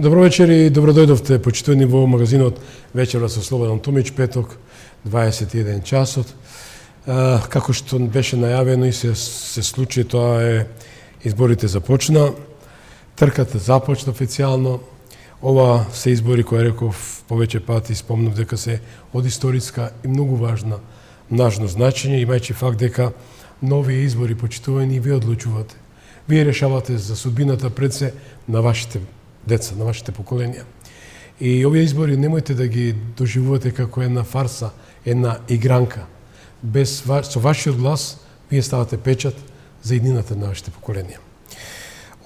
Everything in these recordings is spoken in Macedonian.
Добро вечер и добро дојдовте, почитувани во магазинот Вечера со Слободан Томич, петок, 21 часот. Како што беше најавено и се случи, тоа е изборите започна, трката започна официјално. Ова се избори кои реков повеќе пати, спомнав дека се од историска и многу важно значење, имајќи факт дека нови избори почитувани и вие одлучувате. Вие решавате за судбината пред се на вашите деца, на вашите поколенија. И овие избори немојте да ги доживувате како една фарса, една игранка. Со вашиот глас вие ставате печат за иднината на вашите поколенија.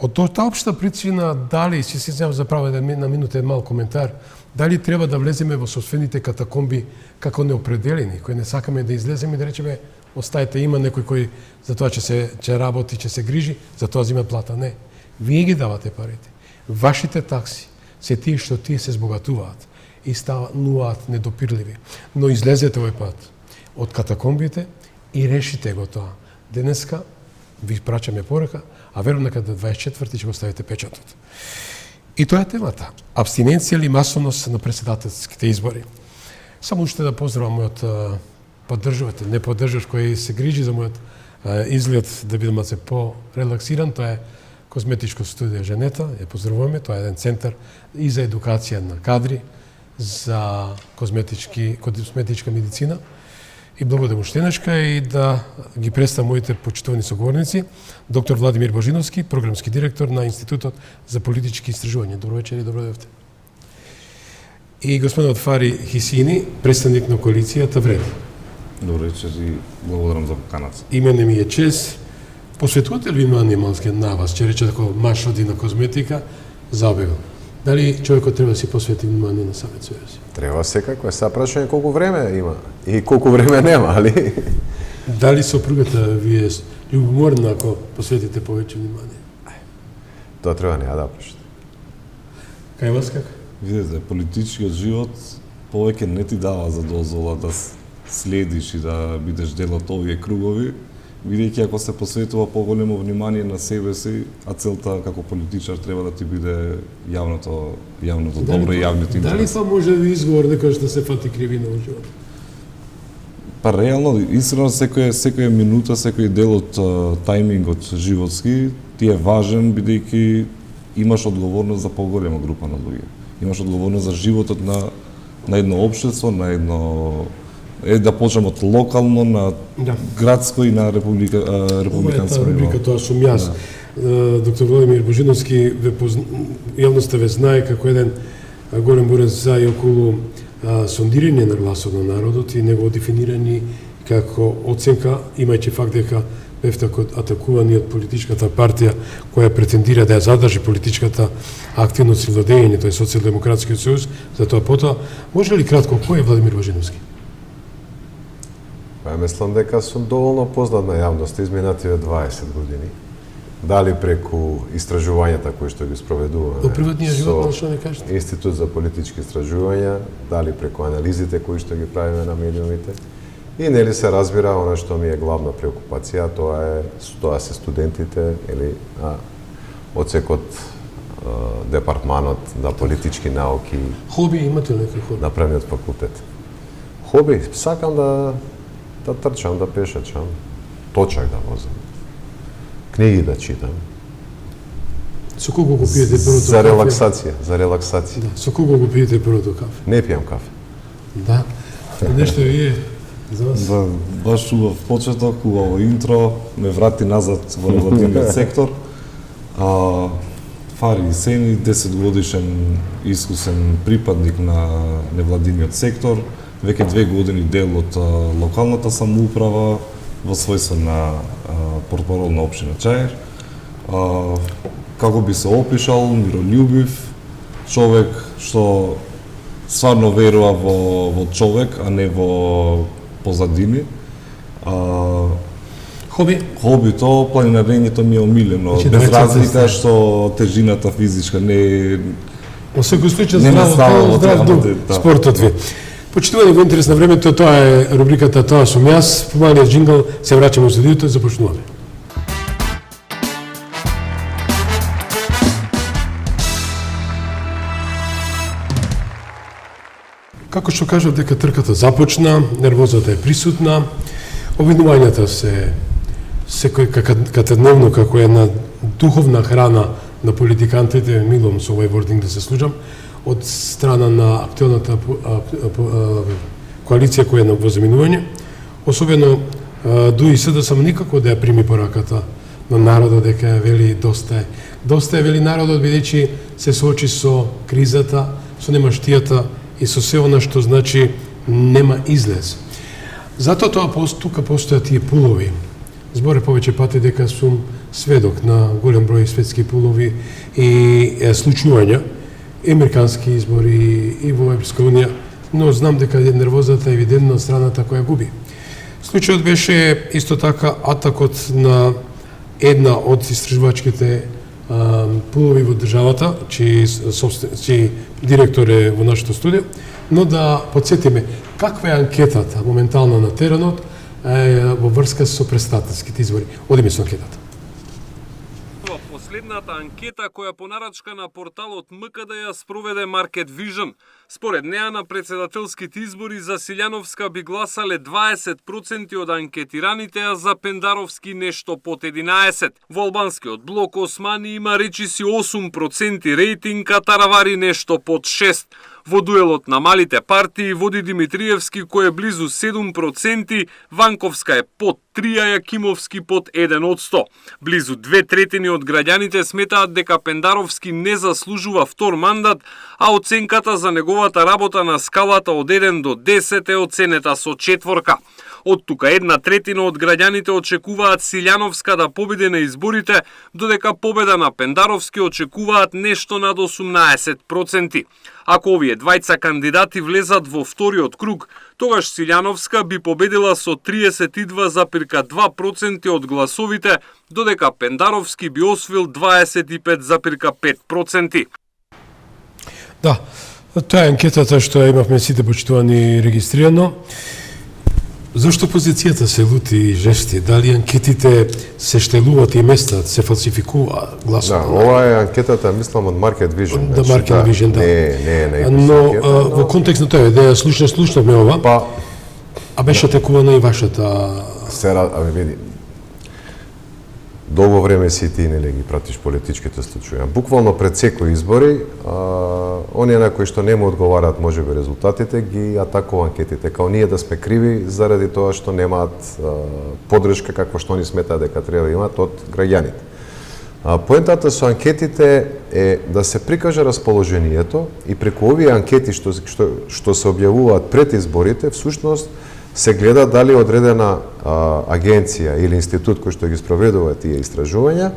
Од таа општа причина, дали, си се земам за право на минута мал коментар, дали треба да влеземе во собствените катакомби како неопределени, кои не сакаме да излеземе и да речеме оставете, има некој кој за тоа ќе работи, ќе се грижи, за тоа зима плата. Не. Вие ги давате парите. Вашите такси се тие што тие се збогатуваат и стануваат недопирливи. Но излезете овој пат од катакомбите и решите го тоа. Денеска ви прачаме порака, а верувам дека до 24-ти ќе го ставите печатот. И тоа е темата. Абстиненција или масовност на претседателските избори. Само уште да поздравам мојот поддржувател, не поддржувач кој се грижи за мојот изглед да бидам се по-релаксиран, тоа е Козметичко студија Женета, ја поздравуваме, тоа е еден центар и за едукација на кадри, за козметичка медицина. И благодарам уште еднашка и да ги представам моите почитувани соговорници, доктор Владимир Божиновски, програмски директор на Институтот за политички истражувања. Добро вечер и добро дојдовте. И господинот Фари Хисини, представник на коалицијата Вреди. Добро вечер и благодарам за поканата. Имене ми е чест. Посветувате ли внимание малке на вас, че рече како маш роди на козметика, забавил? Дали човекот треба да си посвети внимание на самиот себе си? Треба секако, е прашање колку време има и колку време нема, али? Дали сопругата ви е љубоморна ако посветите повеќе внимание? Тоа треба не да прашате. Кај вас како? Видете, политичкиот живот повеќе не ти дава за дозвола да следиш и да бидеш дел од овие кругови, бидејќи ако се посветува поголемо внимание на себе си, а целта како политичар треба да ти биде јавното добро и јавниот интерес. Дали тоа може да изговор некој што се фати кривина во живот? Па реално, искрено секоја минута, секој дел од тајмингот животски ти е важен бидејќи имаш одговорност за поголема група на луѓе. Имаш одговорност за животот на едно општество, на едно да почнем од локално на градско и на републиканско ниво. Рубрика тоа сум јас. Доктор Владимир Божиновски, јавноста ве знае како еден голем борец за и околу сондирање на гласот на народот и негово дефинирање како оценка, имајќи факт дека бевте атакувани од политичката партија која претендира да ја задржи политичката активност и владење, тој Социјалдемократскиот сојуз, за тоа потоа. Може ли кратко, кој е Владимир Божиновски? Па мислам дека сум доволно познат на јавноста изминативе 20 години. Дали преку истражувањата кои што ги спроведуваме Во приватниот живот, што не кажете? Институт за политички истражувања, дали преку анализите кои што ги правиме на медиумите. И нели се разбира она што ми е главна преокупација, тоа се студентите или одсекот департманот на политички науки. Хоби имате ли некој хоби? На правниот факултет. Хоби, сакам да трчам, да пешачам, точак да возам, книги да читам. Со колку го пиете првото за кафе? За релаксација. Да. Со колку го пиете првото кафе? Не пијам кафе. Да. Нешто вие за вас? Да, баш убав почеток, убаво интро, ме врати назад во невладиниот сектор. Фари Хисини, 10 годишен искусен припадник на невладиниот сектор, веќе 2 години дел од локалната самоуправа во својство на портпарол на општина Чаир. Како би се опишал, миролюбив, човек што стварно верува во човек, а не во позадини. Хобито, планинарењето ми е омилено, без разлика што тежината физичка не Во секој случај здрав дух, спортот ви. Почитувани во интерес на времето, тоа е рубриката Тоа сум јас. По малиот джингл се враќаме во студиото и започнуваме. Како што кажав дека трката започна, нервозата е присутна, обвинувањата се секој катедневно како една духовна храна на политикантите, милом со овој вординг да се служам, од страна на актуелната коалиција која е на возаминување, особено ДУИС да сам никако да ја прими пораката на народот дека вели доста е вели народот бидејќи се соочи со кризата, со немаштијата и со се она што значи нема излез. Затоа тука постојат тие пулови. Зборе повеќе пати дека сум сведок на голем број светски пулови и случувања, американски избори и во Европска унија, но знам дека нервозата е евидентна од страната која губи. Случајот беше исто така атакот на една од истражувачките пулови во државата, чиј директор е во нашето студио, но да подсетиме каква е анкетата моментално на теренот во врска со претставителските избори. Одиме со анкетата. Последната анкета која по нарачка на порталот МКД ја спроведе Market Vision. Според неа на председателските избори за Силјановска би гласале 20% од анкетираните, а за Пендаровски нешто под 11%. Во албанскиот блок Османи има речиси 8% рейтинг, а Таравари нешто под 6%. Во дуелот на малите партии води Димитриевски кој е близу 7%, Ванковска е под 3%, а Јакимовски под 1%. Близу 2/3 од граѓаните сметаат дека Пендаровски не заслужува втор мандат, а оценката за неговата работа на скалата од 1 до 10 е оценета со 4. Од тука 1/3 од граѓаните очекуваат Силјановска да победи на изборите, додека победа на Пендаровски очекуваат нешто над 18%. Ако овие двајца кандидати влезат во вториот круг, тогаш Силјановска би победила со 32,2% од гласовите, додека Пендаровски би освоил 25,5%. Да, тоа е анкетата што имавме сите почитувани регистрирано. Зошто позицијата се лути и жести? Дали анкетите се штелуваат и местат, се фалсификува гласот? Да, ова е анкетата, мислам, од Market Vision. Да, Market Vision, да. Не, но во контекст на тоа, да ја слушнавме ова, Па, а беше атакувана и вашата... види, долго време си ти нели ги пратиш политичките случаи. Буквално пред секои избори, оние на кои што не му одговараат можеби резултатите, ги атакува анкетите, као ние да сме криви заради тоа што немаат поддршка каква што они сметаат дека треба да имаат од граѓаните. Поентата со анкетите е да се прикаже расположението и преку овие анкети што се објавуваат пред изборите, всушност се гледа дали одредена агенција или институт кој што ги спроведува тие истражувања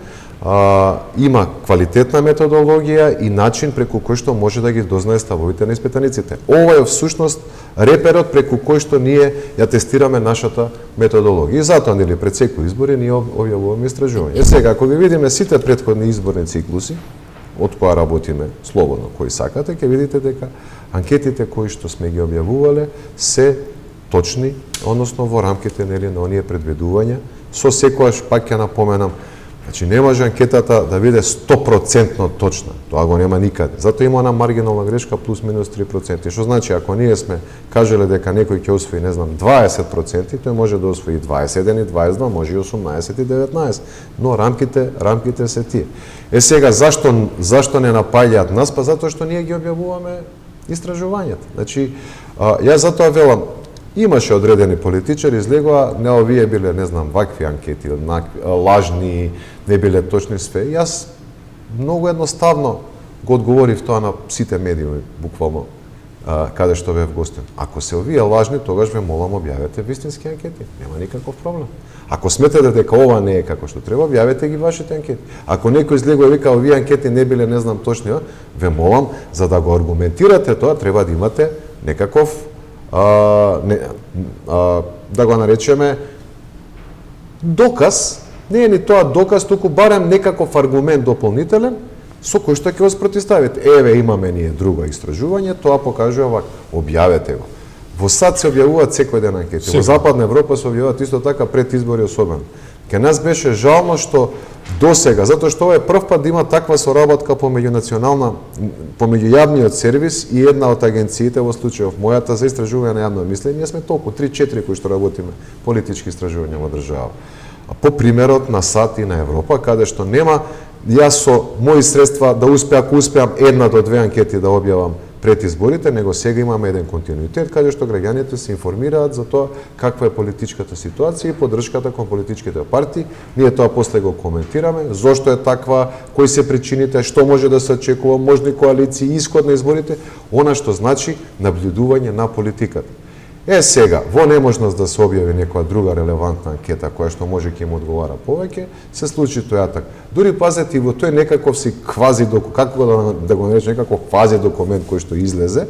има квалитетна методологија и начин преку кој што може да ги дознае ставовите на испитаниците. Ова е всушност реперот преку кој што ние ја тестираме нашата методологија. И затоа нели пред секои избори ние објавуваме истражувања. Сега ако ги видиме сите претходни изборни циклуси од која работиме слободно, кои сакате, ќе видите дека анкетите кои што сме ги објавувале се точни, односно во рамките нели на оние предвидувања. Со секојаш пак ќе напоменам, значи не може анкетата да биде 100% точна. Тоа го нема никаде. Затоа има она маргинална грешка плюс минус 3%. Што значи ако ние сме кажале дека некој ќе освои, не знам, 20%, тој може да освои 21 и 22, може и 18 и 19. Но рамките се тие. Сега зашто не напаѓаат нас? Па затоа што ние ги објавуваме истражувањата. Значи јас затоа велам, имаше одредени политичари, излегоа, не овие биле, не знам, вакви анкети, лажни, не биле точни све. Јас многу едноставно го одговорив тоа на сите медиуми, буквално, каде што бев гостен. Ако се овие лажни, тогаш ве молам објавете вистински анкети. Нема никаков проблем. Ако сметате дека ова не е како што треба, објавете ги вашите анкети. Ако некој излегува и вика овие анкети не биле, не знам точни, ве молам, за да го аргументирате тоа, треба да имате некаков да го наречеме доказ, не е ни тоа доказ, туку барем некаков аргумент дополнителен со кој што ќе го спротивставите. Еве имаме ние друго истражување, тоа покажува вака, објавете го. Во САД се објавуваат секој ден анкети. Во Западна Европа се објавуваат исто така пред избори особено. Ке нас беше жално што досега, затоа што ова е прв пат да има таква соработка помеѓу јавниот сервис и една од агенциите, во случајов мојата за истражување на јавно мислење, ние сме толку 3-4 кои што работиме политички истражувања во држава. По примерот на САД и на Европа, каде што нема јас со мои средства да ако успеам 1 до 2 анкети да објавам пред изборите, него сега имаме еден континуитет каде што граѓаните се информираат за тоа каква е политичката ситуација и поддршката кон политичките партии. Ние тоа после го коментираме, зошто е таква, кои се причините, што може да се очекува, можни коалиции, исход на изборите, она што значи наблюдување на политиката. Сега, во неможност да се објави некоја друга релевантна анкета која што може ќе им одговара повеќе, се случи тојатак. Дури пазете и во тој некаков си квази документ, како да го наречем, некаков квази документ кој што излезе,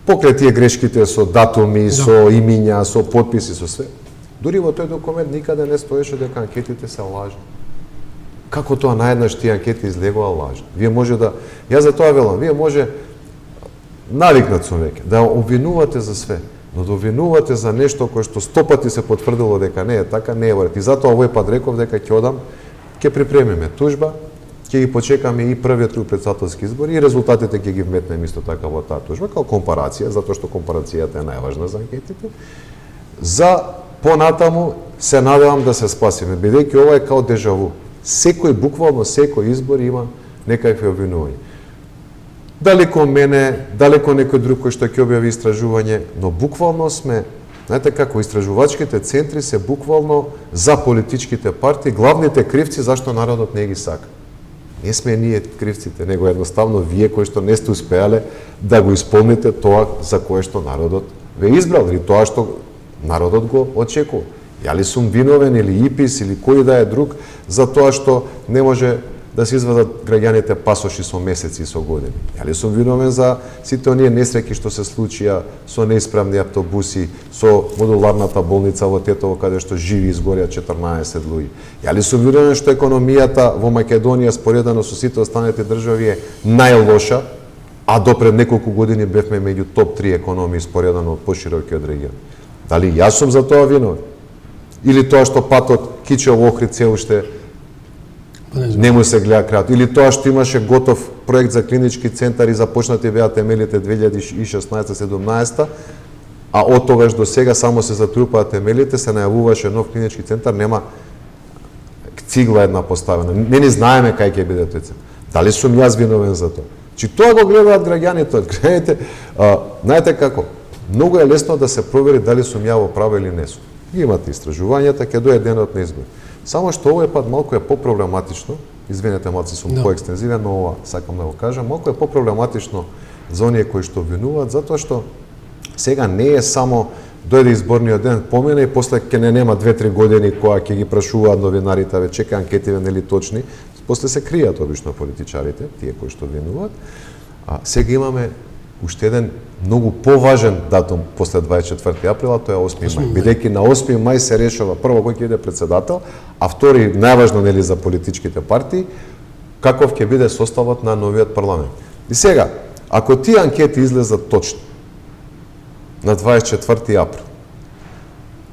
покрај тие грешките со датуми, со имиња, со потписи, со све. Дури во тој документ никаде не стоеше дека анкетите се лажни. Како тоа наеднаш тие анкети излегува лажни? Вие може да, јас за тоа велам, вие може навикнат сум веќе да обвинувате за све. Но да обвинувате за нешто кое што 100 пати се потврдило дека не е така, не е вред. И затоа овој пат реков дека ќе одам, ќе припремиме тужба, ќе ги почекаме и првиот круг претседателски избори и резултатите ќе ги вметнеме исто така во таа тужба, као компарација, затоа што компарацијата е најважна за анкетите. За понатаму се надевам да се спасиме, бидејќи ова е као дежаву. Буквално секој избор има некакви обвинувања. Дали кон мене, дали кон некој друг кој што ќе објави истражување, но буквално сме, знаете како, истражувачките центри се буквално за политичките партии, главните кривци зашто народот не ги сака. Не сме ние кривците, него едноставно вие кои што не сте успеале да го исполните тоа за кое што народот ве избрал, или тоа што народот го очекува. Ја ли сум виновен или ИПИС или кој да е друг за тоа што не може да се извадат граѓаните пасоши со месеци и со години. Ја ли сум виновен за сите оние несреќи што се случија со неисправни автобуси, со модуларната болница во Тетово каде што живи изгорија 14 луѓе? Ја ли сум виновен што економијата во Македонија споредено со сите останати држави е најлоша, а допред неколку години бевме меѓу топ 3 економии споредено од поширокиот регион? Дали јас сум за тоа виновен? Или тоа што патот Кичево-Охрид се уште не му се гледа крајот, или тоа што имаше готов проект за клинички центар и започнати беа темелите 2016-17, а од тогаш до сега само се затрупаат темелите, се најавуваше нов клинички центар, нема цигла една поставена. Не ни знаеме кај ќе биде тој центар. Дали сум јас виновен за тоа? Чи тоа го гледаат граѓаните, знаете како, многу е лесно да се провери дали сум ја во право или не сум. Имате истражувањата, ќе дојде денот на избор. Само што овој пат малку е попроблематично, извинете, малку сум поекстензивен, но ова сакам да го кажам, малку е попроблематично за оние кои што обвинуваат, затоа што сега не е само дојде изборниот ден, помина и после ќе не нема 2-3 години кога ќе ги прашуваат новинарите, ве чека анкетиве нели точни, после се кријат обично политичарите, тие кои што обвинуваат. А сега имаме уште еден многу поважен датум после 24 априла, тоа е 8 мај. Бидејќи на 8 мај се решава прво кој ќе биде председател, а втори, најважно нели за политичките партии, каков ќе биде составот на новиот парламент. И сега, ако тие анкети излезат точно на 24 април,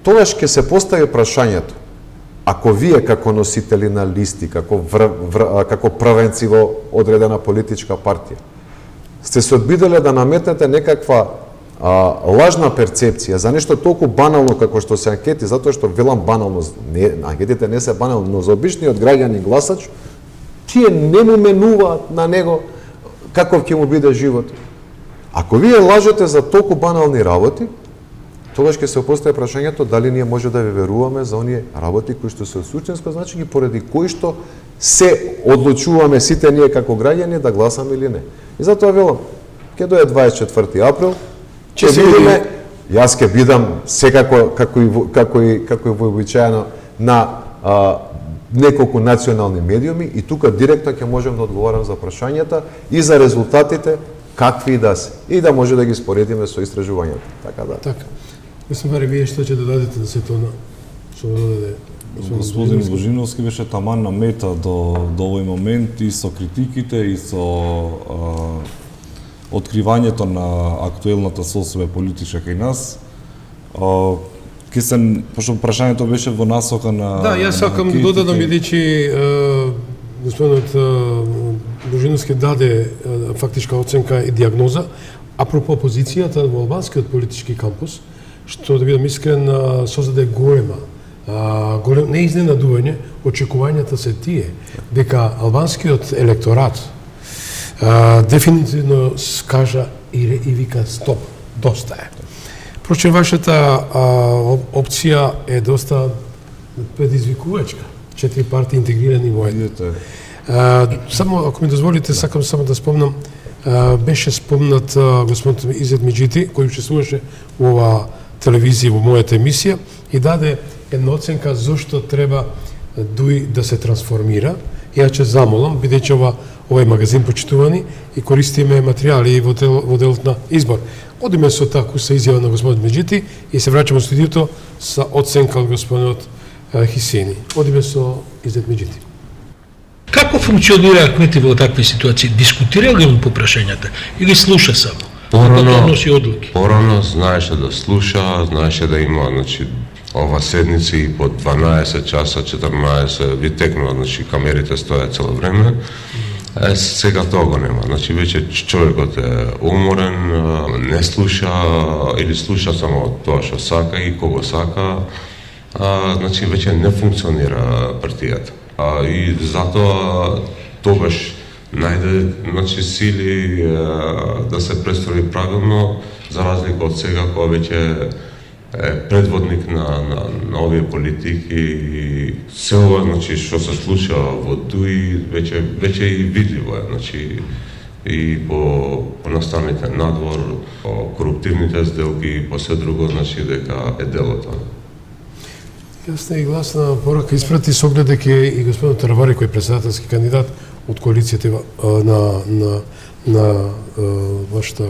тогаш ќе се постави прашањето, ако вие како носители на листи, како првенци во одредена политичка партија, сте се одбиделе да наметнете некаква лажна перцепција за нешто толку банално како што се анкети, затоа што велам банално, анкетите не се банални, но за обичниот граѓанин гласач, тие не му менуваат на него каков ќе му биде живот. Ако вие лажете за толку банални работи, тогаш ќе се постави прашањето дали ние може да ви веруваме за оние работи кои што се суштинско значење, поради кои што се одлучуваме сите ние како граѓани да гласаме или не. И затоа велам, ќе дое 24 април, ќе видиме, јас ќе бидам секако како и вообичаено на неколку национални медиуми и тука директно ќе можам да одговорам за прашањата и за резултатите какви да се и да може да ги споредиме со истражувањата. Така да. Така. Мислам, баре вие што ќе додадете на сето на што додаде господин Божиновски беше таман на мета до овој момент и со критиките и со откривањето на актуелната состојба политичка кај нас. пошто прашањето беше во насока на... Да, јас сакам додадам, бидејќи господинот Божиновски даде фактичка оценка и диагноза, апропо позицијата во албанскиот политички кампус, што да бидам искрен, создаде големо неизненадување, очекувањата се тие, дека албанскиот електорат дефинитивно скажа и вика стоп, доста е. Впрочем, вашата опција е доста предизвикувачка. 4 партии интегрирани во една. Само, ако ми дозволите, сакам само да спомнам, беше спомнат господин Изет Меджити, кој учествуваше во ова телевизија, во мојата емисија, и даде една оценка зошто треба ДУИ да се трансформира. Ја ќе замолам, бидејќи овој магазин почитувани и користиме материјали во делот на избор. Одиме со таку се изјава на господин Меджити и се враќаме во студиото со оценка од господинот Хисени. Одиме со Изет Меджити. Како функционира Ахмети во такви ситуации? Дискутира ли он по прашањата или слуша само? Носи одлуки. Порано знаеше да слуша, знаеше да има, значи, ова седници по 12 часа, 14, ви текнува, значи, камерите стојат цело време. Сега тоа го нема. Значи, веќе човекот е уморен, не слуша или слуша само тоа што сака и кого сака. Значи, веќе не функционира партијата. И затоа тогаш најде, значи, сили да се престрои правилно, за разлика од сега кога веќе е предводник на овие политики и се ова, значи, што се случува во ДУИ веќе и видливо е, значи, и по наставните надвор, по коруптивните сделки и по се друго, значи, дека е делото. Јасна и гласна порака испрати со оглед дека и господин Таравари, кој е председателски кандидат од коалицијата на вашата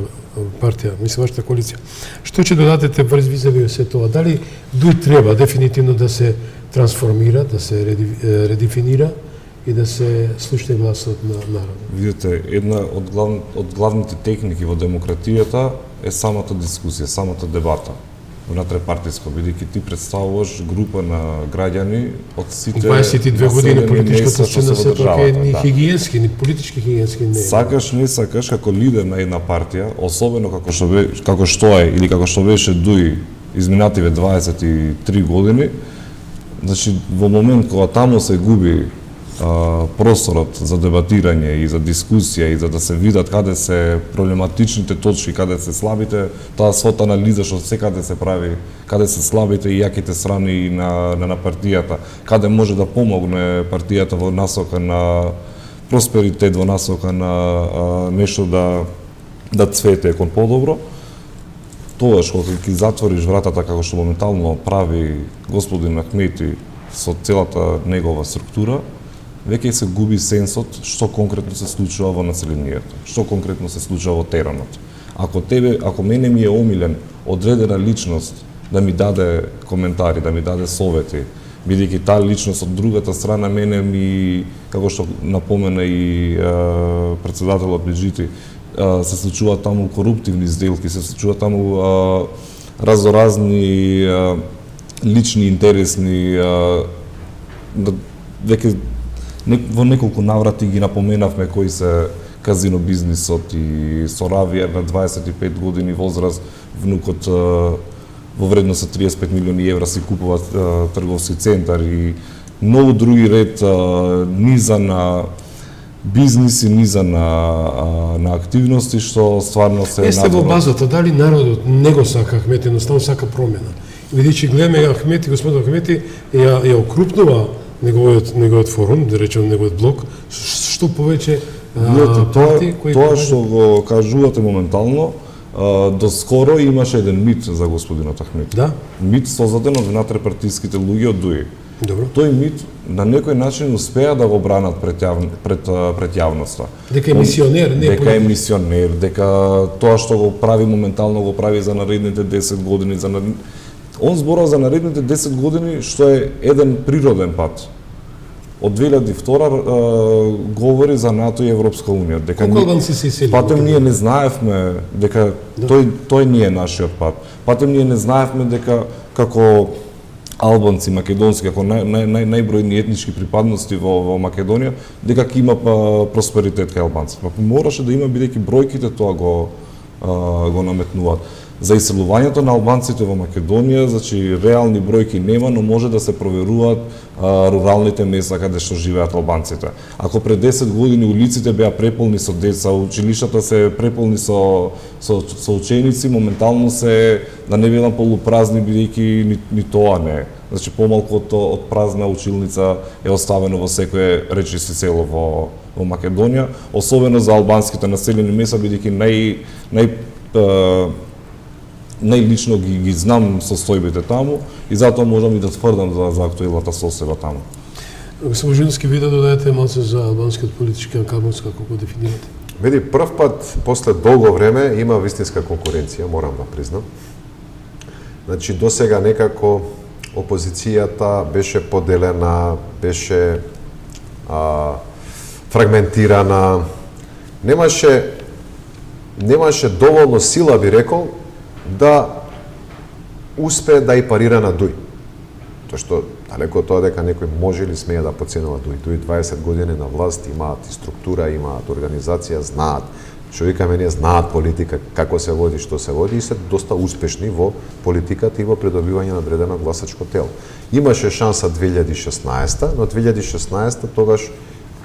партија, мислам вашата коалиција. Што ќе додадете врз визави се тоа? Дали ДУИ треба дефинитивно да се трансформира, да се редефинира и да се слушне гласот на народот? Видите, една од главните техники во демократијата е самата дискусија, самата дебата внатре партијско, бидејќи ти представуваш група на граѓани од сите 22 години политичката сцена се пак е ни да. хигиенски, ни политички хигиенски не е. Сакаш, не сакаш, како лидер на една партија, особено како што е или како што беше ДУИ изминативе 23 години, значи во момент кога таму се губи просторот за дебатирање и за дискусија и за да се видат каде се проблематичните точки, каде се слабите, таа свот анализа што секаде се прави, каде се слабите и јаките страни на партијата, каде може да помогне партијата во насока на просперитет, во насока на нешто да цвете кон подобро. Тоа што ќе затвориш вратата како што моментално прави господин Ахмети со целата негова структура, веќе се губи сенсот што конкретно се случува во населението, што конкретно се случува во теренот. Ако мене ми е омилен одредена личност да ми даде коментари, да ми даде совети, бидејќи таа личност од другата страна мене ми, како што напомена и председателот Меджити, се случуваат таму коруптивни сделки, се случуваат таму разноразни лични интересни, веќе во неколку наврати ги напоменавме кои се казино бизнисот и Соравија на 25 години возраст, внукот во вредност од 35 милиони евра си купува трговски центар и многу други ред низа на бизниси, низа на активности што стварно се Есте во базата, дали народот не го сака Ахмети, едноставно сака промена. Видејќи гледаме Ахмети, господин Ахмети ја окрупнува неговиот форум, да речем неговиот блок, што повеќе партии кои тоа што го кажувате моментално, доскоро имаше еден мит за господинот Ахмети. Да? Мит создаден од внатре партиските луѓе од ДУИ. Добро. Тој мит на некој начин успеа да го бранат пред јавноста. Дека е мисионер, не е дека е мисионер, дека тоа што го прави моментално го прави за наредните 10 години, Он зборува за наредните 10 години што е еден природен пат. од 2002 говори за НАТО и Европска унија. Дека Колку албанци се иселили? Патем ние не знаевме дека тој не е нашиот пат. Патем ние не знаевме дека како албанци, македонски, како најбројни етнички припадности во Македонија, дека ќе има просперитет кај албанци. Па мораше да има, бидејќи бројките тоа го наметнуваат. За иселувањето на албанците во Македонија, значи реални бројки нема, но може да се проверуваат руралните места каде што живеат албанците. Ако пред 10 години улиците беа преполни со деца, училиштата се преполни со ученици, моментално се, да не велам полупразни, бидејќи ни тоа не е. Значи помалку од празна училница е оставено во секое речиси село во Македонија, особено за албанските населени места, бидејќи најлично ги знам состојбите таму и затоа можам и да тврдам за актуелната состојба таму. Господин Божиновски, ви да додадете малце за албанскиот политички анкарност, како го дефинирате? Види, прв пат после долго време има вистинска конкуренција, морам да признам. Значи досега некако опозицијата беше поделена, беше фрагментирана, немаше доволно сила, би рекол, да успее да и парира на Дуј. Тоа што далеко од тоа дека некој може или смее да подценува Дуј. Дуј 20 години на власт, имаат и структура, имаат организација, знаат. Што викаме ние, знаат политика, како се води, што се води и се доста успешни во политиката и во придобивање на одредено гласачко тело. Имаше шанса 2016, но 2016 тогаш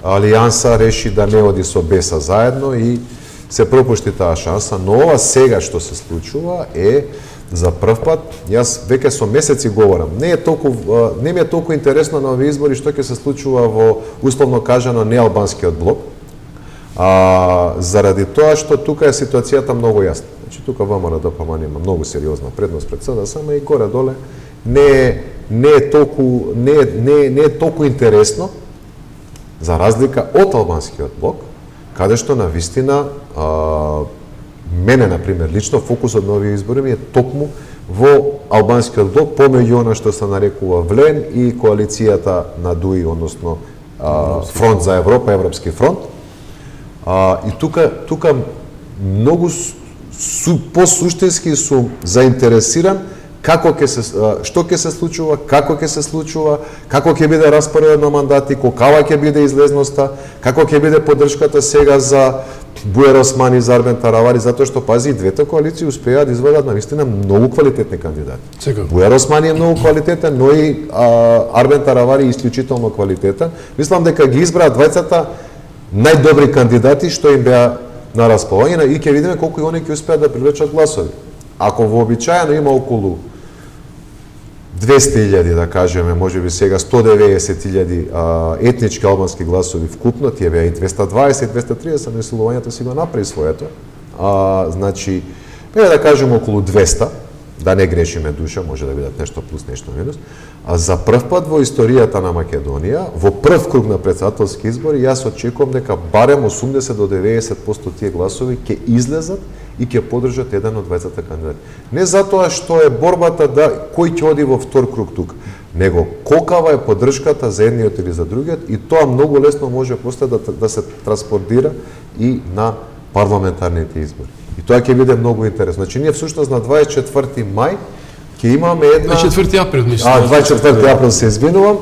Алијанса реши да не оди со Беса заедно и се пропушти таа шанса, но ова сега што се случува е за прв пат, јас веќе со месеци говорам, не ми е толку интересно на овие избори што ќе се случува во условно кажано неалбанскиот блок, заради тоа што тука е ситуацијата многу јасна. Значи тука ВМРО ДПМН има многу сериозна предност пред СДСМ и горе-доле не е толку интересно за разлика од албанскиот блок, каде што на вистина мене, например, лично фокусот на овие избори ми е токму во албанскиот блок, помеѓу она што се нарекува ВЛЕН и коалицијата на ДУИ, односно Фронт за Европа, Европски фронт. И тука многу посуштински сум заинтересиран што ќе се случува, како ќе се случува, како ќе биде распоред на мандати, каква ќе биде излезноста, како ќе биде поддршката сега за Буер Османи, за Арбен Таравари, затоа што, пази, и двете коалиции успеаат да изведат навистина многу квалитетни кандидати. Буер Османи е многу квалитетен, но и Арбен Таравари е исклучително квалитетен. Мислам дека ги избраа двајцата најдобри кандидати што им беа на располагање и ќе видиме колку и они ќе успеат да привлечат гласови. Ако вообичаено има околу 200.000, да кажеме, може би сега 190.000 етнички албански гласови вкупно, тие беа и 220-230, на иселувањето си го направи своето. Значи, да кажеме околу 200, да не грешиме душа, може да бидат нешто плюс, нешто минус. За прв пат во историјата на Македонија, во прв круг на претседателски избори, јас очекувам дека барем 80 до 90% тие гласови ќе излезат и ќе поддржат еден од двајцата кандидати. Не затоа што е борбата да кој ќе оди во втор круг тука, него колкава е поддршката за едниот или за другиот и тоа многу лесно може после да се транспортира и на парламентарните избори. И тоа ќе биде многу интересно. Значи ние всушност на 24 мај ќе имаме една 24 април, мислам. 24 април се извинувам.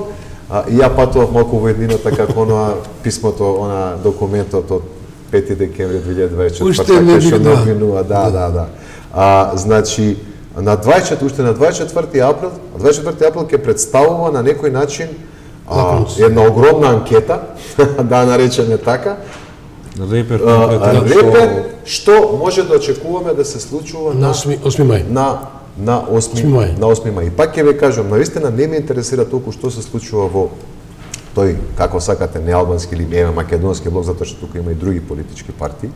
И ја патував малку во еднината како она писмото, она документот од 5 декември 2024. Уште не минува, да. Значи на 24 април, 24 април ќе представува на некој начин една огромна анкета, да наречеме така, Репер, што може да очекуваме да се случува на 8 мај. На 8 мај. И пак ќе ви кажам, навистина не ме интересира толку што се случува во тој, како сакате, неалбански или македонски блок, затоа што тука има и други политички партии,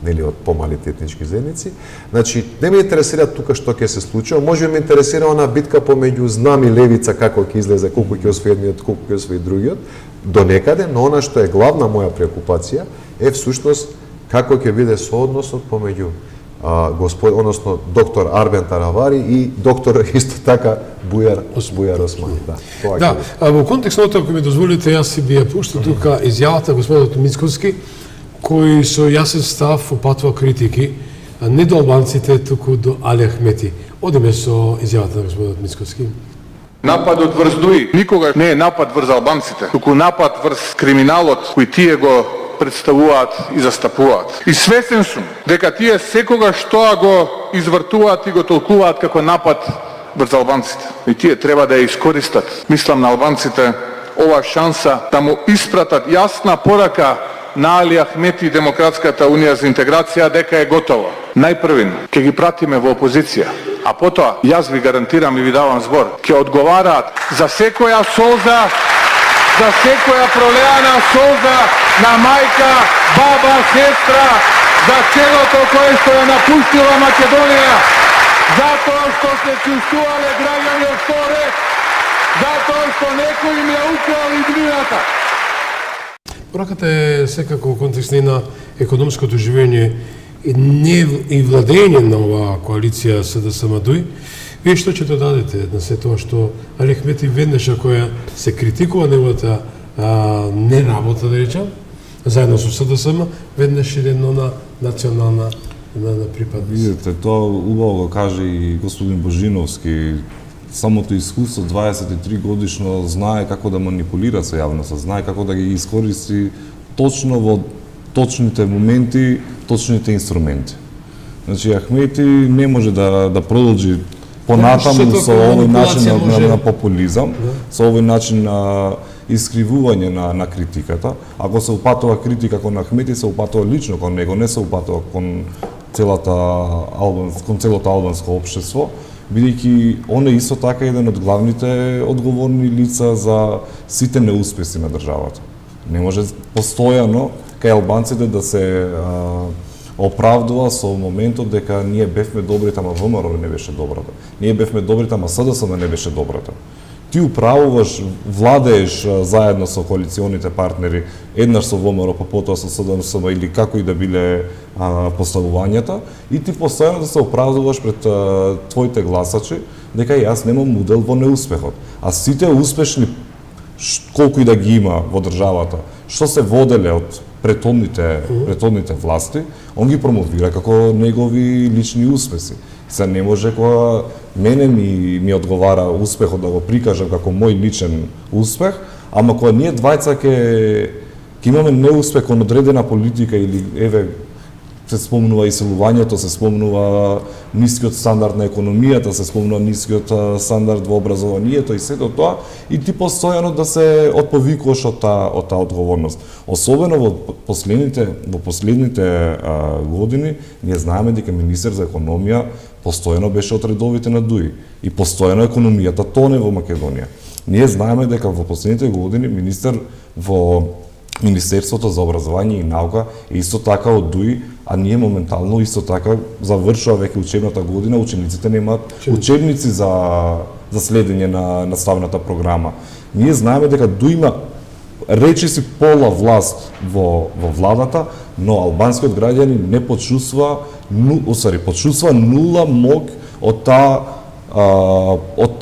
нели од помалите етнички заедници. Значи, не ме интересира тука што ќе се случува, може ме интересира она битка помеѓу Знам и Левица, како ќе излезе, колку ќе освои едниот, колку ќе освои другиот, до некаде, но она што е главна моја преокупација е всушност како ќе биде соодносот помеѓу односно доктор Арбен Таравари и доктор исто така Бујар Османи. Да, тоа Да, во контекст на тоа, ако ми дозволите, јас си би ја пуштил тука изјавата господинот Мицковски, кој со јасен став упатува критики не до албанците, туку до Али Ахмети. Одиме со изјавата на господинот Мицковски. Нападот врз ДУИ никогаш не е напад врз албанците, туку напад врз криминалот кој тие го представуваат и застапуваат. И свесен сум дека тие секогаш тоа го извртуваат и го толкуваат како напад врз албанците. И тие треба да ја искористат, мислам на албанците, ова шанса да му испратат јасна порака на Али Ахмети и Демократската унија за интеграција дека е готова. Најпрвин ќе ги пратиме во опозиција, а потоа јас ви гарантирам и ви давам збор, ќе одговараат за секоја солза, за секоја пролеана солза на мајка, баба, сестра, за целото кое што ја напуштила Македонија, затоа што се чувствувале граѓани од тој ред, затоа што некој им ја украл иднината. Пораката е секако во контекст на економското живење и владење на оваа коалиција СДСМ-ДУИ. Вие што ќе додадете на се тоа што Али Ахмети веднаш ако ја се критикува неговата неработа, да речем, заедно со СДСМ, веднаш едно на национална на припадност. Видите, тоа убаво го каже и господин Божиновски. Самото искуство 23 годишно знае како да манипулира со јавноста, знае како да ги искористи точно во точните моменти, точните инструменти. Значи Ахмети не може да продолжи понатаму со овој начин на популизам, со овој начин на искривување на критиката. Ако се упатува критика кон Ахмети, се упатува лично кон него, не се упатува кон целото албанско општество, бидејќи он е исто така еден од главните одговорни лица за сите неуспеси на државата. Не може постојано кај албанците да се оправдува со моментот дека ние бевме добрите, ама ВМРО не беше добрата. Ние бевме добрите, ама СДСМ не беше добрата. Ти управуваш, владееш заедно со коалиционите партнери, еднаш со ВМРО, па потоа со СДСМ или како и да биле поставувањата, и ти постојано да се оправдуваш пред твоите гласачи дека јас немам модел во неуспехот. А сите успешни, колку и да ги има во државата, што се воделе од претhodните власти, он ги промовира како негови лични успеси. Се не може кога мене ми одговара успехот да го прикажам како мој личен успех, ама кога ние двајца ќе имаме неуспех кон одредена политика или еве се спомнува иселувањето, се спомнува нискиот стандард на економијата, се спомнува нискиот стандард во образованието и сето тоа, и ти постојано да се отповикуваш од таа одговорност. Особено во последните години, ние знаеме дека министер за економија постојано беше од редовите на ДУИ и постојано економијата тоне во Македонија. Ние знаеме дека во последните години министер во Министерството за образование и наука е исто така од ДУИ, а ние моментално исто така завршува веќе учебната година, учениците немаат учебници за следење на наставната програма. Ние знаеме дека ДУИ има речиси пола власт во владата, но албанскиот граѓани не почувствува, почувствува нула мог од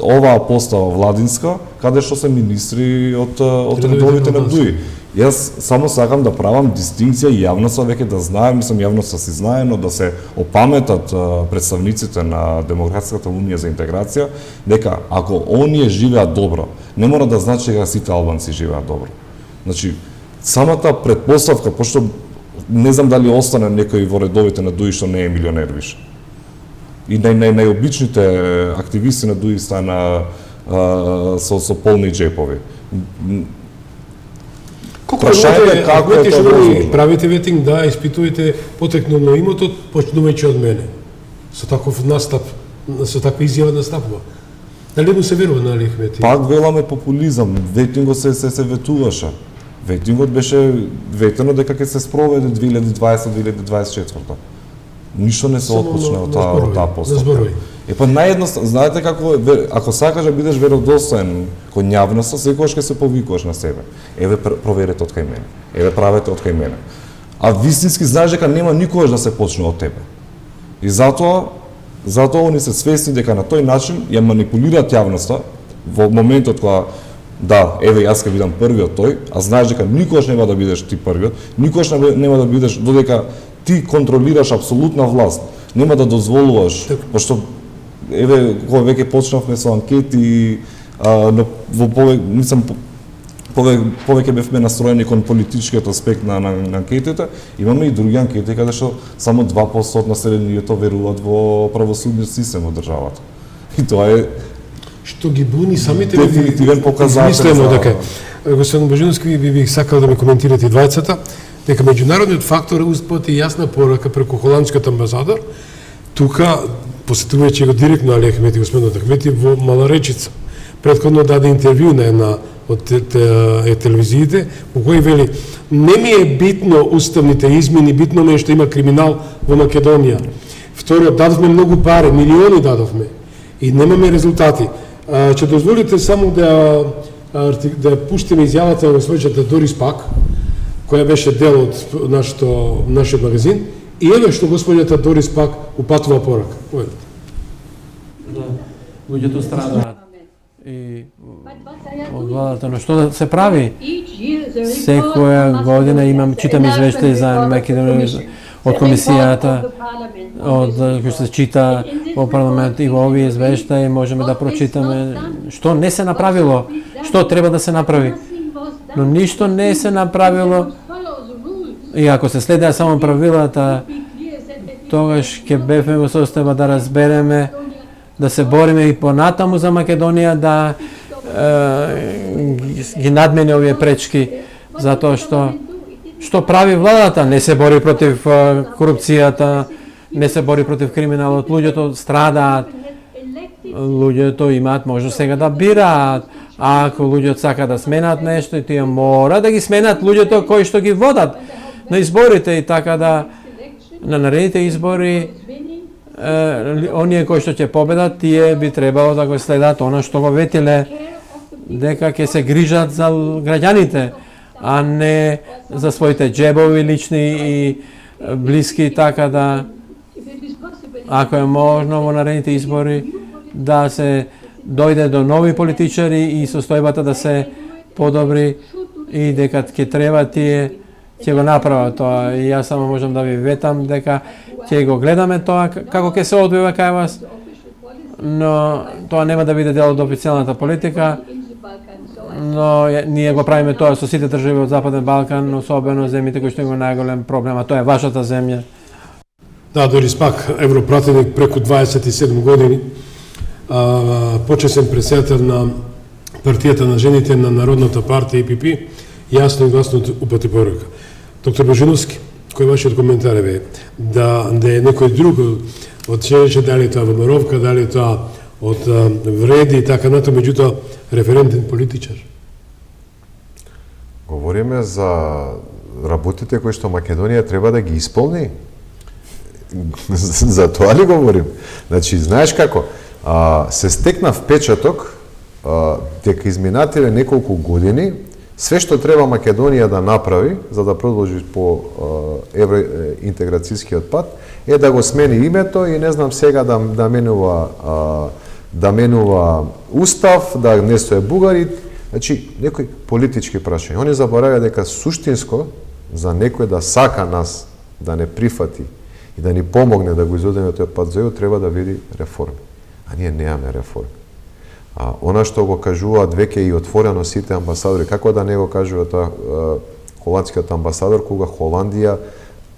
оваа постава владинска, каде што се министри од редовите на ДУИ. Јас само сакам да правам дистинкција и јавноста веќе да знае, мислам јавноста си знае, но да се опаметат представниците на Демократската унија за интеграција, дека ако оние живеат добро, не мора да значи дека сите албанци живеат добро. Значи, самата претпоставка, пошто не знам дали остане некој во редовите на ДУИ што не е милионер више. И најобичните активисти на ДУИ стана со полни джепови. Прашање како е тоа? Правите ветинг да испитувате потекнално имотот, почнувајќи од мене. Со таков настап, со таква изјава настапува. Дали му се верува на Али Ахмети? Пак веламе популизам, ветингот се ветуваше. Ветингот беше ветено дека ќе се спроведе 2020-2024. Ништо не се отпочна од таа постапка. Па наједноставно, знаете како ако сакаш да бидеш веродостоен кон јавноста, секогаш ќе се повикуваш на себе. Еве проверете од кај мене. Еве правете од кај мене. А вистински знаеш дека нема никогаш да се почне од тебе. И затоа они се свесни дека на тој начин ја манипулираат јавноста во моментот кога да, еве јас ќе бидам првиот тој, а знаеш дека никогаш нема да бидеш ти првиот, никогаш нема да бидеш додека ти контролираш апсолутна власт. Нема да дозволуваш, пошто еве кога веќе почнавме со анкети, но во повеќе бевме настроени кон политичкиот аспект на анкетите, имаме и други анкети каде што само 2% од населението веруваат во правосудниот систем од државата. И тоа е што ги буни самите дефинитивен показател. Мислено дека господин Божиновски ви бих сакал да ме коментирате двајцата, дека меѓународниот фактор успати јасна порака преку холандскиот амбасадор, тука посетувајќи го директно Али Ахмети, господинот Ахмети во Маларечица. Претходно даде интервју на една од телевизиите, во кој вели: не ми е битно уставните измени, битно ми е што има криминал во Македонија. Второ, дадовме многу пари, милиони дадовме и немаме резултати. Ќе дозволите само да пуштиме изјавата на господината Дорис Пак, која беше дел од нашиот магазин, и еве што господината Дорис Пак упатува порака. Луѓето страдаат и од владата, но што да се прави? Секоја година читам извештај за Македонија од комисијата, од кој се чита во парламент, и во овие извештаи можеме да прочитаме што не се направило, што треба да се направи. Но ништо не се направило. И ако се следеа само правилата, тогаш ќе бевме во состојба да разбереме, да се бориме и понатаму за Македонија, да ги надмени овие пречки, затоа што прави владата? Не се бори против корупцијата, не се бори против криминалот, луѓето страдаат, луѓето имаат можност сега да бираат. А ако луѓето сака да сменат нешто, и тие мора да ги сменат луѓето кои што ги водат на изборите, и така да на наредните избори оние кои што ќе победат, тие би требало да го следат она што го ветиле, дека ќе се грижат за граѓаните, а не за своите джебови лични и блиски, така да ако е можно во наредните избори да се дојде до нови политичари и состојбата да се подобри, и дека ќе треба тие ќе го направат тоа. И јас само можам да ви ветам дека ќе го гледаме тоа како ќе се одвива кај вас, но тоа нема да биде дел од официјалната политика, но ние го правиме тоа со сите држави од Западен Балкан, особено земјите кои што има најголем проблем, а тоа е вашата земја. Да, Дорис Пак, европратеник преку 27 години, почесен председател на партијата на жените на Народната партија ИПП, јасно и гласно упати порака. Доктор Божиновски, кој е вашиот коментар е да е некој друг од Чече, дали тоа Вамаровка, дали тоа од Вреди и така нато, меѓутоа референтен политичар? Говориме за работите кои што Македонија треба да ги исполни. За тоа ли говорим? Значи, знаеш како, се стекна впечаток дека изминативе неколку години све што треба Македонија да направи за да продолжи по евроинтеграцијскиот пат е да го смени името и не знам сега да менува устав, да внесува бугари, значи некои политички прашања. Они забораваат дека суштинско за некој да сака нас да не прифати и да ни помогне да го изодеме тој пат за треба да види реформи. А ние немаме реформи. Она што го кажуваат веќе и отворено сите амбасадори, како да не го кажува тоа холандскиот амбасадор, кога Холандија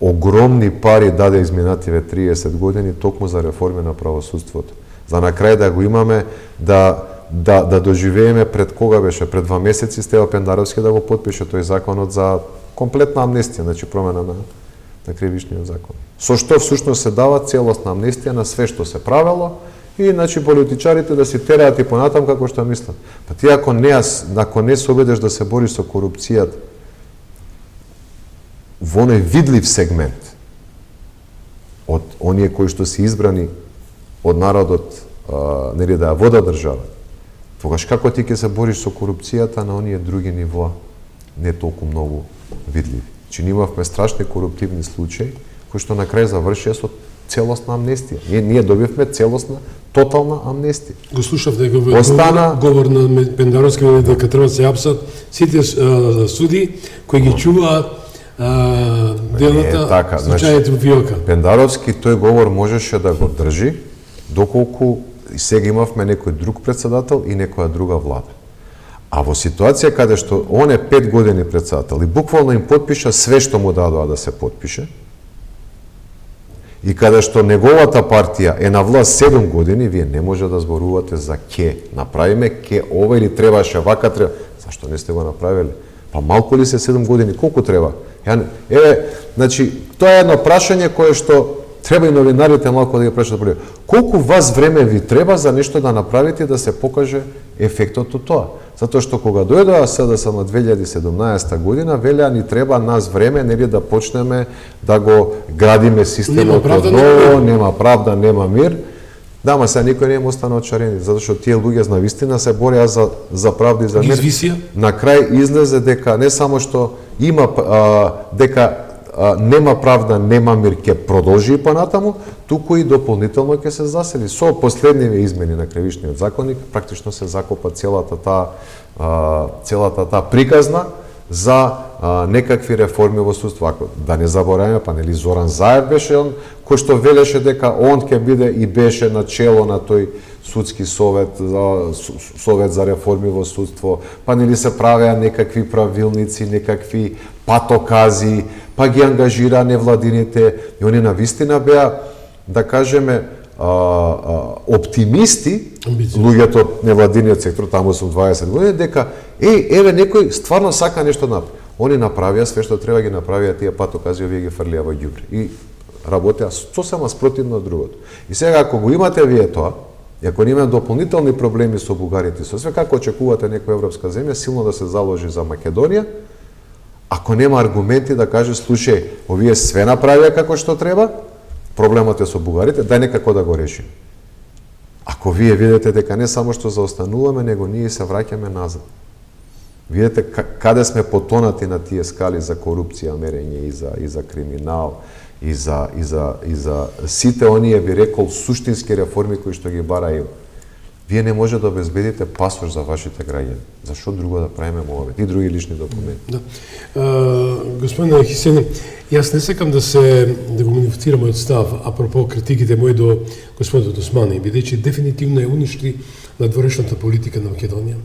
огромни пари даде изминативе 30 години токму за реформи на правосудството. За на крај да го имаме, да доживееме пред кога беше, пред 2 месеци Стево Пендаровски да го потпише тој законот за комплетна амнестија, значи промена на кривичниот закон. Со што всушност се дава целосна амнестија на све што се правело, и значи политичарите да си тераат и понатам како што мислат. Па ти ако не се обидеш да се бориш со корупцијата во оној видлив сегмент од оние кои што се избрани од народот, нели да ја вода држава, тогаш како ти ќе се бориш со корупцијата на оние други нивоа, не толку многу видливи. Че имавме страшни коруптивни случаи кои што на крај завршија со целосна амнестија. Ние добивме целосна, тотална амнестија. Го слушав неговиот Остана- говор на Пендаровски дека треба да се апсат сите суди кои ги чуваат делата, така, случаите во Виока. Пендаровски тој говор можеше да го држи доколку сега имавме некој друг председател и некоја друга влада. А во ситуација каде што он е 5 години председател и буквално им подпиша све што му дадоа да се подпише, и каде што неговата партија е на власт 7 години, вие не може да зборувате за ке направиме, ке ова или требаше вака, треба. Зашто не сте го направиле? Па малку ли се 7 години, колку треба? Значи, тоа е едно прашање кое што треба и новинарите малку да ги прашат. Колку вас време ви треба за нешто да направите и да се покаже ефектот од тоа? Затоа што кога дојдоа СДСМ на 2017 година, велеа ни треба нас време, нели да почнеме да го градиме системот од ново, нема правда, нема мир. Да, ма сега никој не им остана очарени, затоа што тие луѓе на вистина се бореа за правда и за мир. На крај излезе дека не само што има дека нема правда, нема мир, ќе продолжи и понатаму, туку и дополнително ќе се засили. Со последниве измени на кривичниот законник, практично се закопа целата таа приказна за некакви реформи во судство. Ако да не забораваме, па нели Зоран Заев беше он кој што велеше дека он ќе биде и беше на чело на тој судски совет за реформи во судство, па нели се правеа некакви правилници, некакви патокази, па ги ангажира невладините и они навистина беа, да кажеме, оптимисти, луѓето од невладиниот сектор, таму сум 20 години, дека еве некој стварно сака нешто да направи. Они направија све што треба ги направија тие патокази, овие ги фрлија во ѓубре. И работеа сосема спротивно од другото. И сега ако го имате вие тоа, и ако нема дополнителни проблеми со бугарите, со све како очекувате некоја европска земја силно да се заложи за Македонија, ако нема аргументи да каже, слушај, овие све направија како што треба, проблемот е со бугарите, дај некако да го решим. Ако вие видите дека не само што заостануваме, него ние се враќаме назад. Видете каде сме потонати на тие скали за корупција, мерење и за криминал, и за сите оние, би рекол, суштински реформи кои што ги бара ЕУ. Вие не може да обезбедите пасош за вашите граѓани. Зашо друго да правиме МОАВ и други лични документи? Да. Господин Хисен, јас не сакам да го манифестирам мојот став апропо критиките мои до господинот Досмани, бидејќи дефинитивно е уништи надворешната политика на Македонија.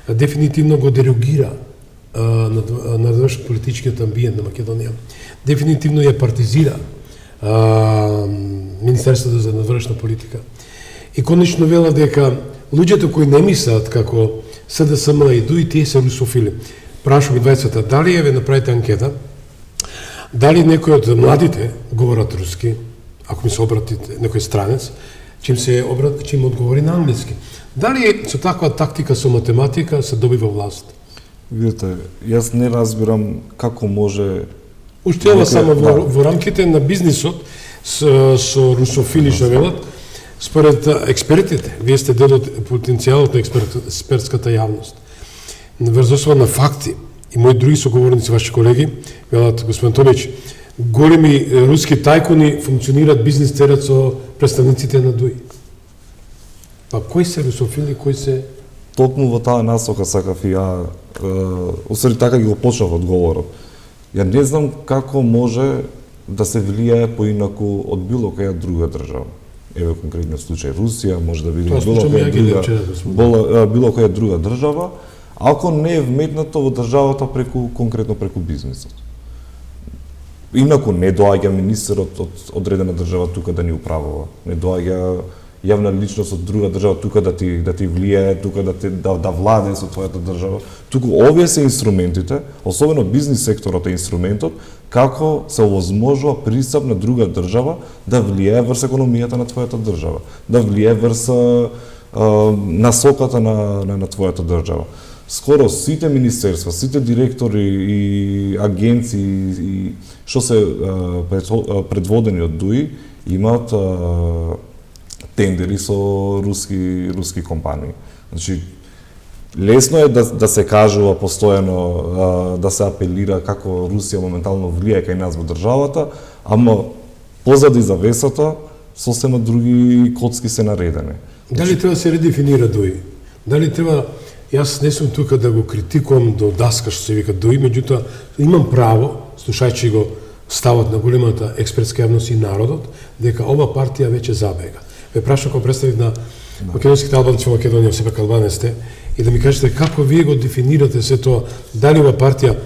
Дефинитивно го дерогира надворешно политичкиот амбиент на Македонија. Дефинитивно ја партизира Министерството за надворешна политика. И конечно вела дека луѓето кои не мислат како СДСМ и ДУИ, тие се русофили. Прашувам ги двајцата, дали еве направите анкета, дали некој од младите говорат руски, ако ми се обратите некој странец, чим одговори на англиски. Дали со таква тактика, со математика се добива власт? Видите, јас не разбирам како може... Уште ова само во рамките на бизнисот со русофили што велат, според експертите, вие сте дел од потенцијалот на експертската јавност. Врз основа на факти и мои други соговорници, ваши колеги, велат, господин Томич, големи руски тајкуни функционираат бизнис терат со представниците на ДУИ. Па кои се русофили, кои се... Токму во таа насока сакав и ја, освари така ги го почнав одговорот. Ја не знам како може да се влијае поинаку од било која друга држава. Еве конкретниот случај Русија, може да биде било која друга држава, ако не е вметнато во државата конкретно преку бизнисот. Инаку не доаѓа министерот од одредена држава тука да ни управува, не доаѓа јавна личност од друга држава тука да ти влијае, тука да владее со твојата држава. Туку овие се инструментите, особено бизнис секторот е инструментот како се овозможува пристап на друга држава да влијае врз економијата на твојата држава, да влијае врз насоката на твојата држава. Скоро сите министерства, сите директори и агенции што се предводени од ДУИ имаат тендери со руски компании. Значи, лесно е да се кажува постојано, да се апелира како Русија моментално влијае кај нас во државата, ама позади завесата сосема други коцки се наредени. Дали треба да се редефинира ДОИ? Дали треба, јас не сум тука да го критикувам до даска што се вика ДОИ, меѓутоа имам право, слушајќи го ставот на големата експертска јавност и народот, дека ова партија веќе забега. Ве прашам како представник на македонските албанци во Македонија, сепак албанец сте, и да ми кажете како вие го дефинирате се тоа, дали ова партија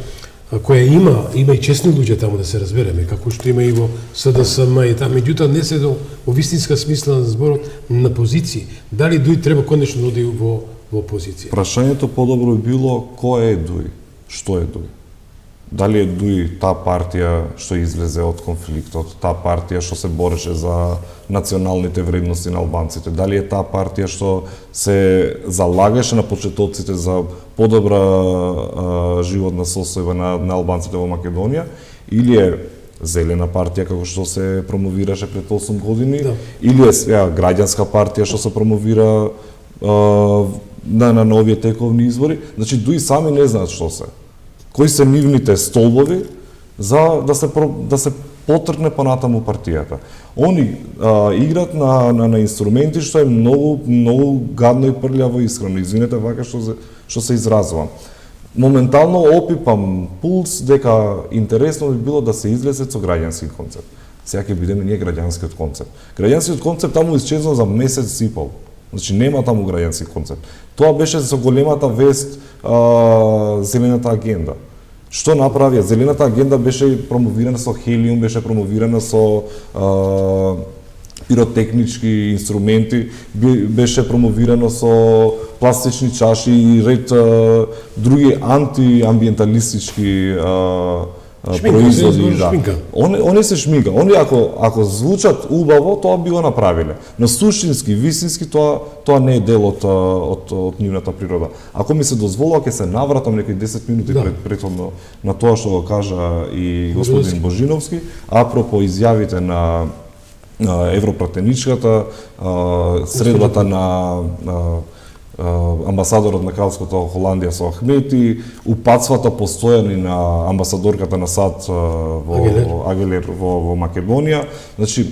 која има и честни луѓе таму да се разбереме, како што има и во СДСМ и таму, меѓутоа не се во вистинска смисла на зборот на позиции. Дали ДОИ треба конечно да оди во позиција? Прашањето подобро би било кој е ДОИ, што е ДОИ. Дали е ДОИ таа партија што излезе од конфликтот, таа партија што се бореше за националните вредности на албанците, дали е таа партија што се залагаше на почетоците за подобра животна состојба на албанците во Македонија, или е зелена партија како што се промовираше пред 8 години, или е граѓанска партија што се промовира на новите тековни избори. Значи, ДОИ сами не знаат што се. Кои се нивните столбови за да се потргне понатаму партијата. Они играат на инструменти што е многу гадно и прљаво искрено. Извинете вака што се изразувам. Моментално опипам пулс дека интересно би било да се излезе со граѓански концепт. Сега ќе бидеме ние граѓанскиот концепт. Граѓанскиот концепт таму исчезна за месец и пол. Значи нема таму граѓански концепт. Тоа беше со големата вест зелената агенда. Што направија? Зелената агенда беше промовирана со хелиум, беше промовирана со пиротехнички инструменти, беше промовирано со пластични чаши и ред други антиамбиенталистички производи. Они се шминка. Они ако звучат убаво, тоа би го направиле. Но суштински, вистински тоа не е дел од нивната природа. Ако ми се дозволува, ќе се навратам некои 10 минути претходно на тоа што го кажа и господин Божиновски, апропо изјавите на европратеничката, средбата на амбасадорот на Кралското Холандија со Ахмети, упатствата постојани на амбасадорката на САД во Агелер во Македонија. Значи,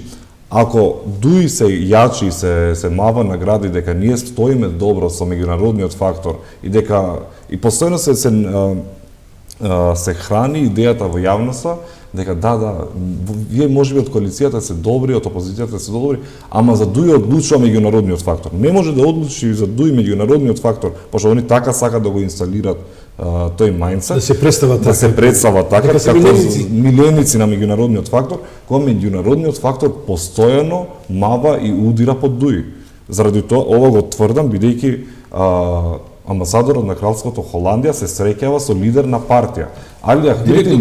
ако ДОИ се јачи и се мава награди дека ние стоиме добро со меѓународниот фактор и дека и постојано се храни идејата во јавноста дека вие можеби од коалицијата се добри, од опозицијата се добри, ама за ДОИ одлучува меѓународниот фактор. Не може да одлучи за ДОИ меѓународниот фактор, пошто они така сакаат да го инсталираат тој мајндсет. Да се представа така, како миленици на меѓународниот фактор, кога меѓународниот фактор постојано мава и удира под ДОИ. Заради тоа ова го тврдам бидејќи амбасадорот на Кралското Холандија се среќава со лидер на партија. Али Ахмети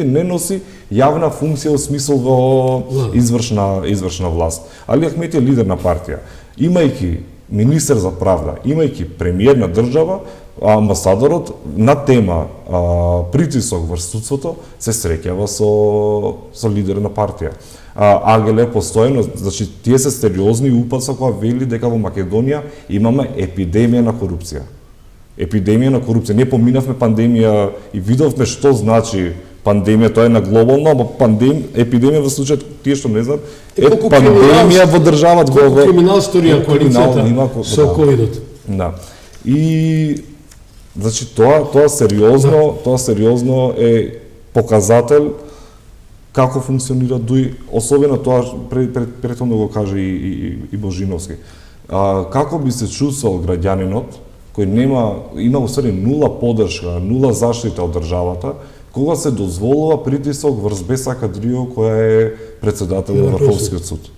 не носи јавна функција во смисол во извршна власт. Али Ахмети е лидер на партија. Имајќи министер за правда, имајќи премиер на држава, амбасадорот на тема притисок врз судството се среќава со лидер на партија. Агеле постојано, значи тие се сериозни упадса кога вели дека во Македонија имаме епидемија на корупција. Епидемија на корупција. Ние поминавме пандемија и видовме што значи пандемија, тоа е на глобално, ама епидемија во случајот тие што не знаат е пандемија во државата. Колку криминал сторија коалицијата со ковидот. Да. И значи тоа сериозно е показател како функционира ДОИ, особено тоа претhodно го кажа и Божиновски. Како би се чувствувал граѓанинот кој има усвари нула поддршка, нула заштита од државата, кога се дозволува притисок врз Беса Кадрио, која е председател на Врховскиот суд.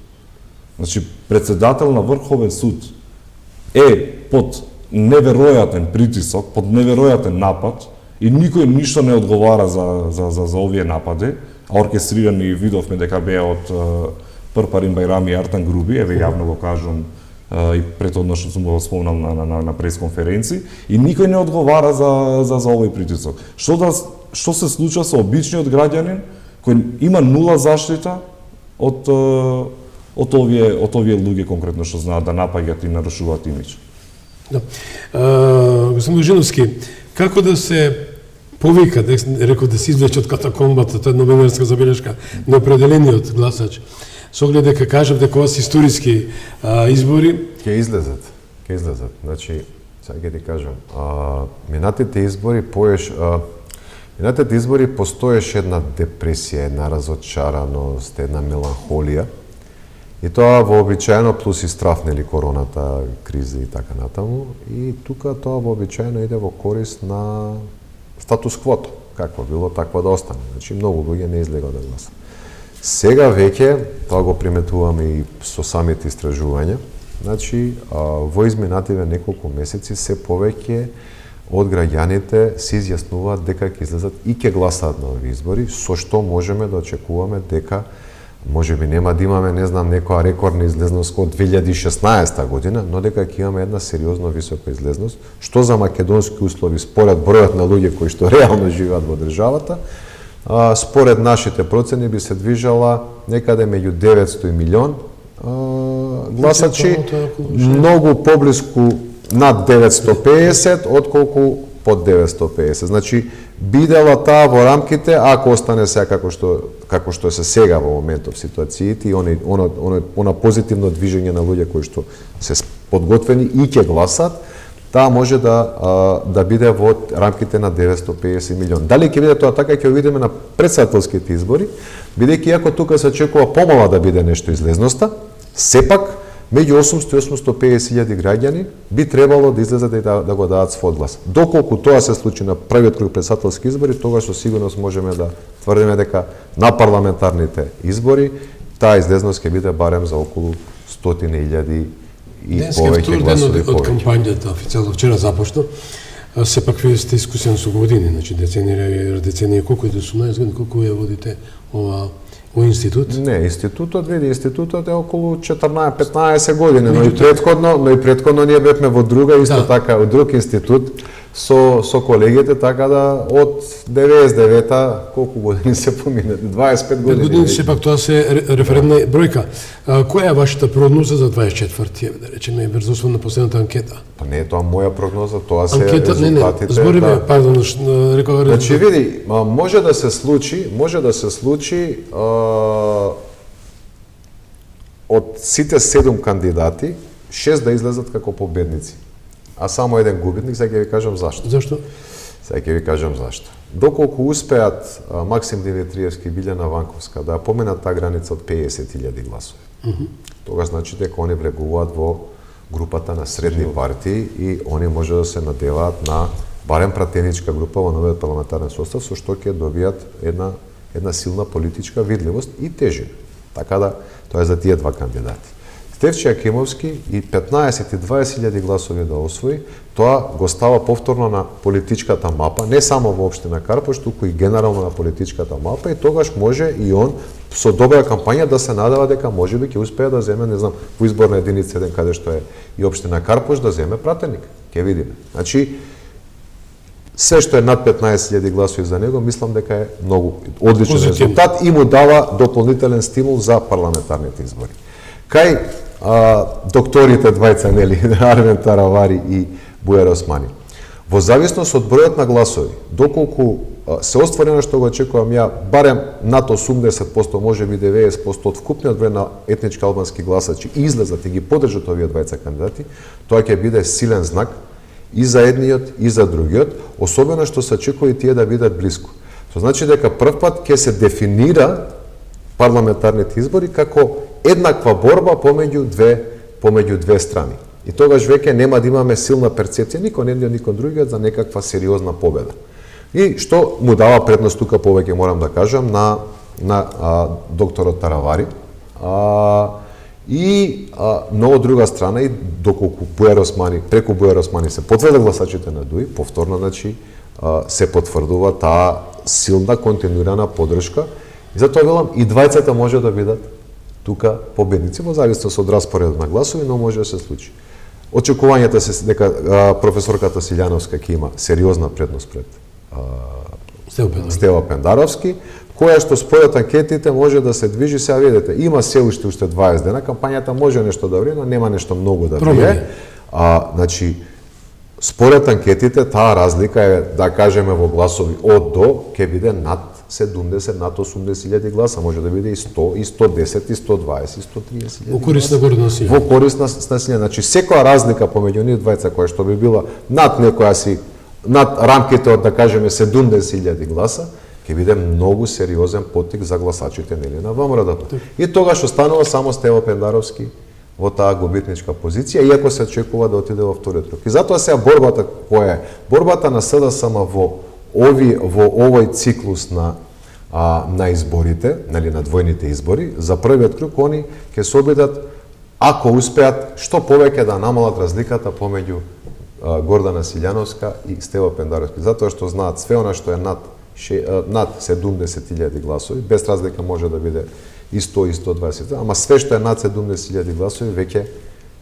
Значи, председател на Врховен суд е под неверојатен притисок, под неверојатен напад и никој ништо не одговара за овие напади, а оркестрирани видовме дека беа од Парпарин Байрами и Артан Груби, еве јавно го кажувам и претhodно што сум го спомнал на пресконференци, и никој не одговара за овој притисок. Што се случува со обичниот граѓанин кој има нула заштита од овие луѓе конкретно што знаат да напаѓаат и нарушуваат имидж? Да. Господин Божиновски, како да се повика, рекол да се извлече од катакомбата, тоа е новинарска забелешка, неопределениот гласач. Со оглед дека кажав дека ова се историски избори, Ќе излезат. Значи, сега ќе ти кажам, минатите избори постоеше една депресија, една разочараност, една меланхолија. И тоа вообичаено плюс и страф, нели, короната, кризи и така натаму. И тука тоа вообичаено иде во корист на статус квото. Какво било, таква да остане. Значи, многу луѓе не излега да гласат. Сега веќе, тоа го приметуваме и со самите истражувања, значи, во изминативе неколку месеци се повеќе од граѓаните се изјаснуваат дека ќе излезат и ќе гласаат на овие избори, со што можеме да очекуваме дека можеби нема да имаме, не знам, некоја рекордна излезност од 2016 година, но дека ќе имаме една сериозно висока излезност, што за македонски услови, според бројот на луѓе кои што реално живеат во државата, според нашите процени би се движала некаде меѓу 900 и милион гласачи, многу поблиску над 950, отколку под 950. Значи, бидела таа во рамките, ако остане сега како што се сега во моментов ситуациите и она позитивно движење на луѓе кои што се подготвени и ќе гласат, таа може да биде во рамките на 950 милион. Дали ќе биде тоа така, ќе видиме на претседателските избори, бидејќи иако тука се очекува помала да биде нешто излезноста, сепак меѓу 800 и 850 илјади граѓани би требало да излезат и да го дадат својот глас. Доколку тоа се случи на првиот круг претседателски избори, тогаш со сигурност можеме да тврдиме дека на парламентарните избори таа излезност ќе биде барем за околу 100.000 и повеќе гласови од кампањата официјално вчера започна. Сепак вие сте искусен со години, значи деценија колку е до 18 години, колку ја водите ова институт? Не, институтот е околу 14-15 години, но и претходно ние бевме во друга исто така, од друг институт со колегите, така да од 99-та колку години се поминати, 25 години. 5 години сепак тоа се референтна бројка. Која е вашата прогноза за 24-ти, да речеме, врз основа на последната анкета? Па не е тоа моја прогноза, тоа се анкета, резултатите. Збориме, пардон, рекол. Значи види, може да се случи од сите 7 кандидати, 6 да излезат како победници, а само еден губитник. Сега ќе ви кажам зашто. Зашто? Сега ќе ви кажам зашто. Доколку успеат Максим Димитриевски и Билјана Ванковска да поменат таа граница од 50.000 гласови, тогаш значи дека они влегуваат во групата на средни партии и они може да се надеваат на барем пратеничка група во новиот парламентарен состав, со што ќе добијат една силна политичка видливост и тежина. Така да, тоа е за тие два кандидати. Стефче Акимовски и 15 и 20.000 гласови да освои, тоа го става повторно на политичката мапа, не само во општина Карпош, туку и генерално на политичката мапа, и тогаш може и он со добра кампања да се надева дека можеби ќе успее да земе, не знам, во изборна единица 1 каде што е и општина Карпош, да земе пратеник. Ќе видиме. Значи, се што е над 15.000 гласови за него, мислам дека е многу одличен резултат и му дава дополнителен стимул за парламентарните избори. Кај докторите двајца, нели, Армен Таравари и Бујар Османи. Во зависност од бројот на гласови, доколку се оствари она што го очекувам ја, барем над 80%, можеби 90% од вкупниот број на етнички албански гласачи излезат и ги поддржат овие двајца кандидати, тоа ќе биде силен знак и за едниот и за другиот, особено што се очекува и тие да бидат блиску. Тоа значи дека првпат ќе се дефинира парламентарните избори како еднаква борба помеѓу две страни. И тогаш веќе нема да имаме силна перцепција никој едниот никој другиот за некаква сериозна победа. И што му дава предност тука повеќе морам да кажам на докторот Таравари. Но од друга страна и доколку преку Бујар Османи се потврдат гласачите на ДУИ, повторно значи се потврдува таа силна континуирана поддршка. И затоа велам и двајцата може да бидат тука победници во зависност од распоредот на гласови, но може да се случи. Очекувањата се дека професорката Силјановска ќе има сериозна предност пред Стева Пендаровски, која што според анкетите може да се движи, сега видите, има се уште 20 дена, кампањата може нешто да врие, но нема нешто многу да врие. Значи, Според анкетите, таа разлика е, да кажеме, во гласови од до, ќе биде над 70, над 80.000 гласа, може да биде и 100, и 110, и 120, и 130.000 Во корист на Гордана Силјанов. Во корист на Силјанов. Значи, секоја разлика помеѓу нив двајца, која што би била над некоја си, над рамките од, да кажеме, 70.000 гласа, ќе биде многу сериозен поттик за гласачите нели на ВМРО. И тогаш останува само Стево Пендаровски во таа губитничка позиција, иако се очекува да отиде во вториот круг. И затоа сега борбата која е? Борбата на СДСМ во овој циклус на изборите, нели на двојните избори, за првиот круг они ќе се обидат, ако успеат, што повеќе да намалат разликата помеѓу Гордана Силјановска и Стево Пендаровски, затоа што знаат све она што е над 70.000 гласови, без разлика може да биде и 100 и 120, ама све што е над 70.000 гласови веќе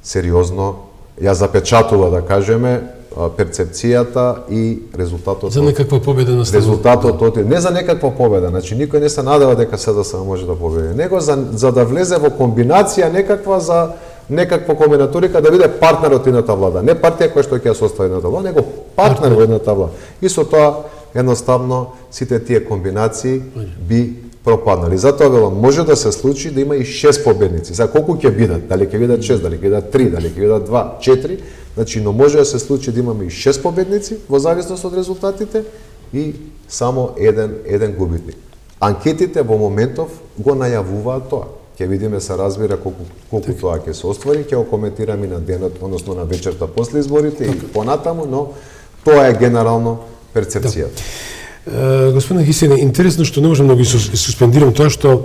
сериозно ја запечатува, да кажеме, перцепцијата и резултатот. За некаква победа на резултатот не за некаква победа, значи никој не се надева дека СДСМ може да победи, него за да влезе во комбинација некаква за некаква комбинаторика да биде партнер од едната влада, не партија која што ќе ја состави едната влада, него партнер во едната влада. И со тоа едноставно сите тие комбинации би пропаднали. Затоа велам, може да се случи да има и 6 победници. За колку ќе бидат? Дали ќе бидат 6, дали ќе бидат 3, дали ќе бидат 2, 4, значи, но може да се случи да имаме и 6 победници во зависност од резултатите и само еден губитник. Анкетите во моментов го најавуваат тоа. Ќе видиме, се разбира колку тоа ќе се оствари, ќе го коментираме на денот, односно на вечерта после изборите и понатаму, но тоа е генерално перцепцијата. Господин Хисене, интересно што не можам да ги суспендирам тоа што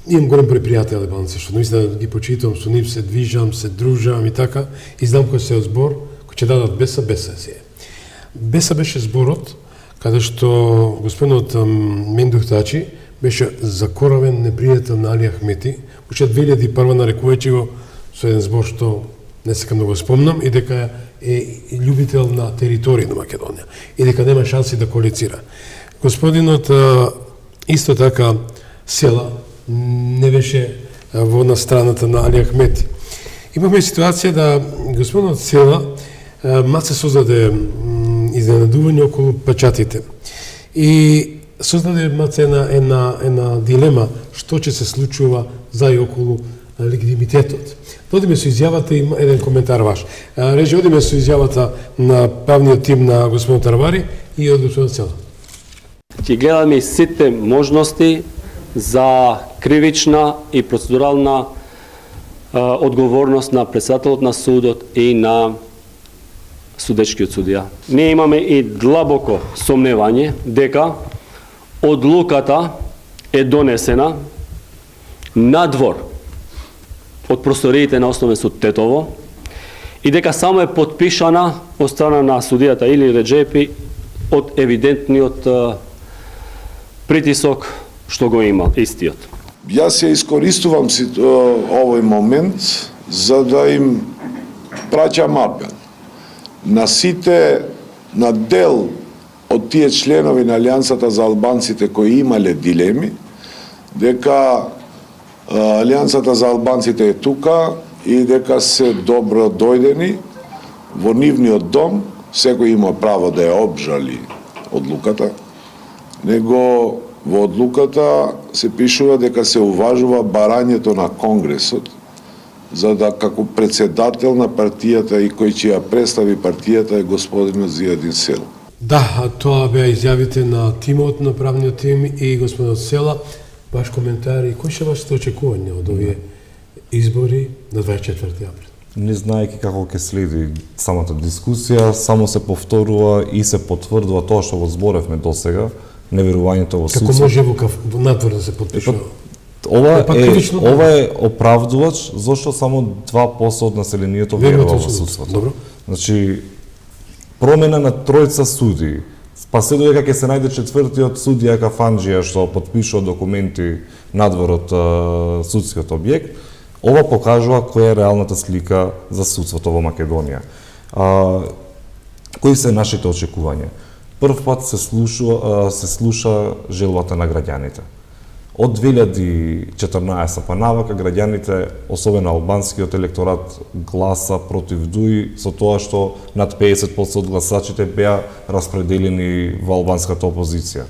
имам голем број пријатели албанци, што наистина ги почитувам со нив, се движам, се дружам и така, и знам кој се збор, кој ќе дадат Беса си е. Беса беше зборот каде што господинот Мендух Тачи беше закоравен непријател на Али Ахмети, уште 2001 нарекувајќи го со еден збор што не сакам да го спомнам, и дека е љубител на територија на Македонија и дека нема шанси да коалицира. Господинот исто така Села не беше во на страната на Али Ахмети. Имаме ситуација да господинот Села маце создаде изненадување околу печатите и создаде маце една дилема што ќе се случува за и околу легитимитетот. Одиме со изјавата, има еден коментар ваш. Режи, одиме со изјавата на правниот тим на господин Тарвари и од господин Села. Ќе гледаме сите можности за кривична и процедурална одговорност на председателот на судот и на судечкиот судија. Ние имаме и длабоко сомневање дека одлуката е донесена надвор од просториите на Основен суд Тетово и дека само е потпишана од страна на судијата Или Реджепи од евидентниот притисок што го има истиот. Јас ја искористувам овој момент за да им праќам апел на сите, на дел од тие членови на Алијансата за албанците кои имале дилеми, дека Алијансата за албанците е тука и дека се добро дојдени во нивниот дом, секој има право да ја обжали одлуката, него во одлуката се пишува дека се уважува барањето на Конгресот, за да како председател на партијата и кој ќе ја представи партијата е господинот Зијадин Сел. Да, тоа беа изјавите на тимот, на правниот тим и господинот Села. Ваш коментар и кои се вашите очекувања од овие избори на 24 април? Не знаејќи како ќе следи самата дискусија, само се повторува и се потврдува тоа што го зборевме досега, неверувањето во судство. Како може во надвор да се потпишува? Ова е оправдувач зашто само 2% од населението верува во судството. Добро. Значи, промена на тројца судии, па се додека ќе се најде четвртиот судија Кафанџија што потпишува документи надвор од судскиот објект, ова покажува која е реалната слика за судството во Македонија. Кои се нашите очекувања? Прв пат се слуша желбата на граѓаните. Од 2014 па навака граѓаните, особено албанскиот електорат, гласа против ДУИ со тоа што над 50% од гласачите беа распределени во албанската опозиција.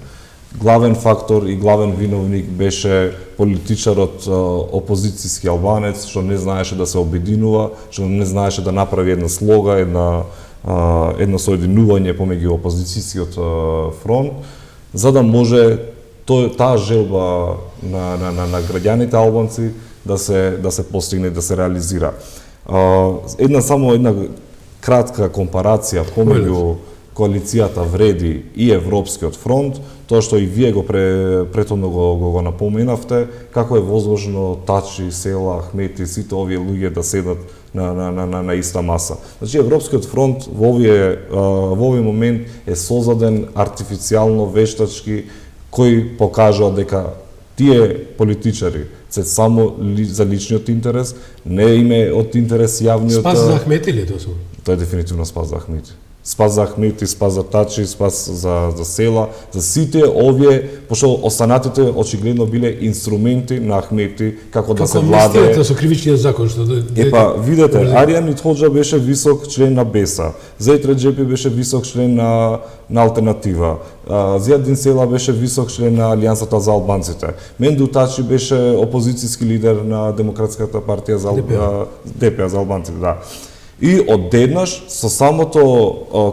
Главен фактор и главен виновник беше политичарот опозицијски албанец, што не знаеше да се обединува, што не знаеше да направи една слога, едно соединување помеѓу опозицијскиот фронт, за да може таа желба на граѓаните албанци да се постигне, да се реализира. Само една кратка компарација помеѓу коалицијата Вреди и Европскиот фронт, тоа што и вие го претhodно го напоменавте, како е возможно Тачи, Села, Ахмети, сите овие луѓе да седат на иста маса. Значи, Европскиот фронт во овој момент е создаден артифицијално, вештачки, кој покажува дека тие политичари се само за личниот интерес, не име од интерес јавниот... Спас за Ахмети ли е тоа? Тоа е дефинитивно спас за Ахмети. Спас за Ахмети, спас за Тачи, спас за Села, за сите овие, пошто останатите очигледно биле инструменти на Ахмети како да се владее. Како со кривичниот закон што видете, Аријан Итходжа беше висок член на БЕСА, Зејд Реджепи беше висок член на Алтернатива, Зијадин Села беше висок член на Алијансата за албанците, Менду Тачи беше опозицијски лидер на Демократската партија за ДПА за албанците, да. И одеднаш, со самото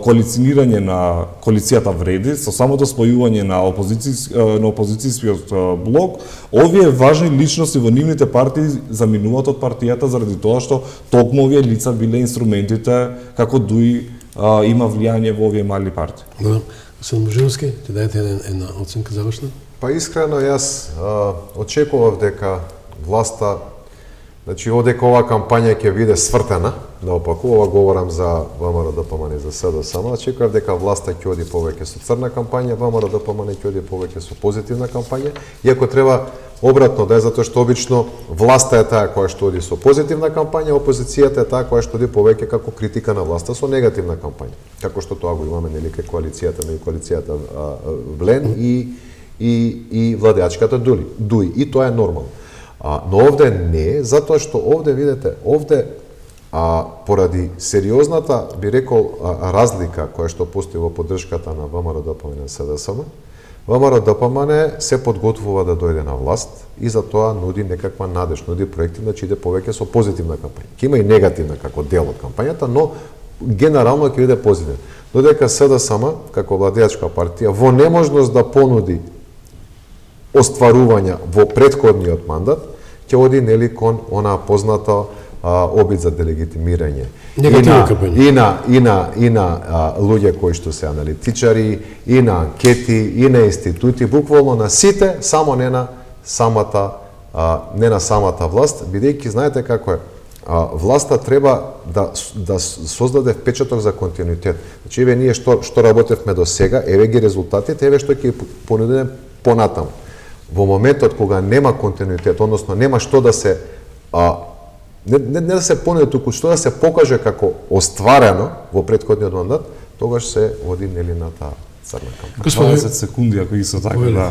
коалиционирање на коалицијата Вреди, со самото спојување на опозицијскиот блок, овие важни личности во нивните партии заминуваат од партијата заради тоа што токму овие лица биле инструментите како ДУИ има влијање во овие мали партии. Господин Божиновски, ќе дајете една оценка завршна? Па искрено јас очекував дека власта, значи одека оваа кампања ќе биде свртена, да опакува, говорам за ВМРО ДПМН и за СДСМ, очекував дека власта ќе оди повеќе со црна кампања, ВМРО ДПМН ќе оди повеќе со позитивна кампања, иако треба обратно да е, затоа што обично власта е таа која што оди со позитивна кампања, опозицијата е таа која што оди повеќе како критика на власта со негативна кампања. Како што тоа го имаме нели кај коалицијата Блен и владеачката ДУИ. И тоа е нормално. Но овде не, затоа што овде, видите, поради сериозната, би рекол, разлика која што постои во поддршката на ВМРО ДПМН и СДСМ, ВМРО ДПМН се подготвува да дојде на власт и затоа нуди некаква надеж, нуди проекти да иде повеќе со позитивна кампања. Ќе има и негативна како дел од кампањата, но генерално ќе биде позитивна. Додека СДСМ, како владеачка партија, во неможност да понуди остварувања во претходниот мандат, ќе оди нели кон онаа позната обид за делегитимирање. И на луѓе кои што се аналитичари, и на анкети, и на институти, буквално на сите, само не на самата власт, бидејќи знаете како е, власта треба да создаде впечаток за континуитет. Значи, еве ние што работевме до сега, еве ги резултатите, еве што ќе понудиме понатаму. Во моментот кога нема континуитет, односно нема што да се не да се понуди, туку што да се покаже како остварено во претходниот мандат, тогаш се води нели на таа црна кампања. 20 секунди ако исто така, да.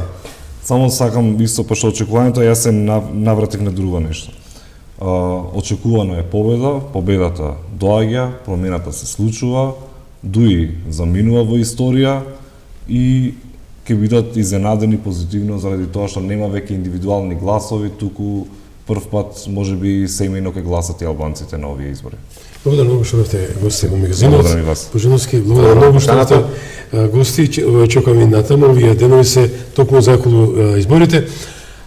Само сакам исто пошто очекувањето, јас се навратив на друго нешто. Очекувано е победата доаѓа, промената се случува, ДУИ заминува во историја и ќе бидат изненадени позитивно заради тоа што нема веќе индивидуални гласови, туку прв пат можеби семејно ќе гласат и албанците на овие избори. Благодарам многу што бевте гости во магазинот. Благодарам и вас. Божиновски, благодарам многу што бевте гости. Очекувам и натаму, овие денови се токму за околу изборите.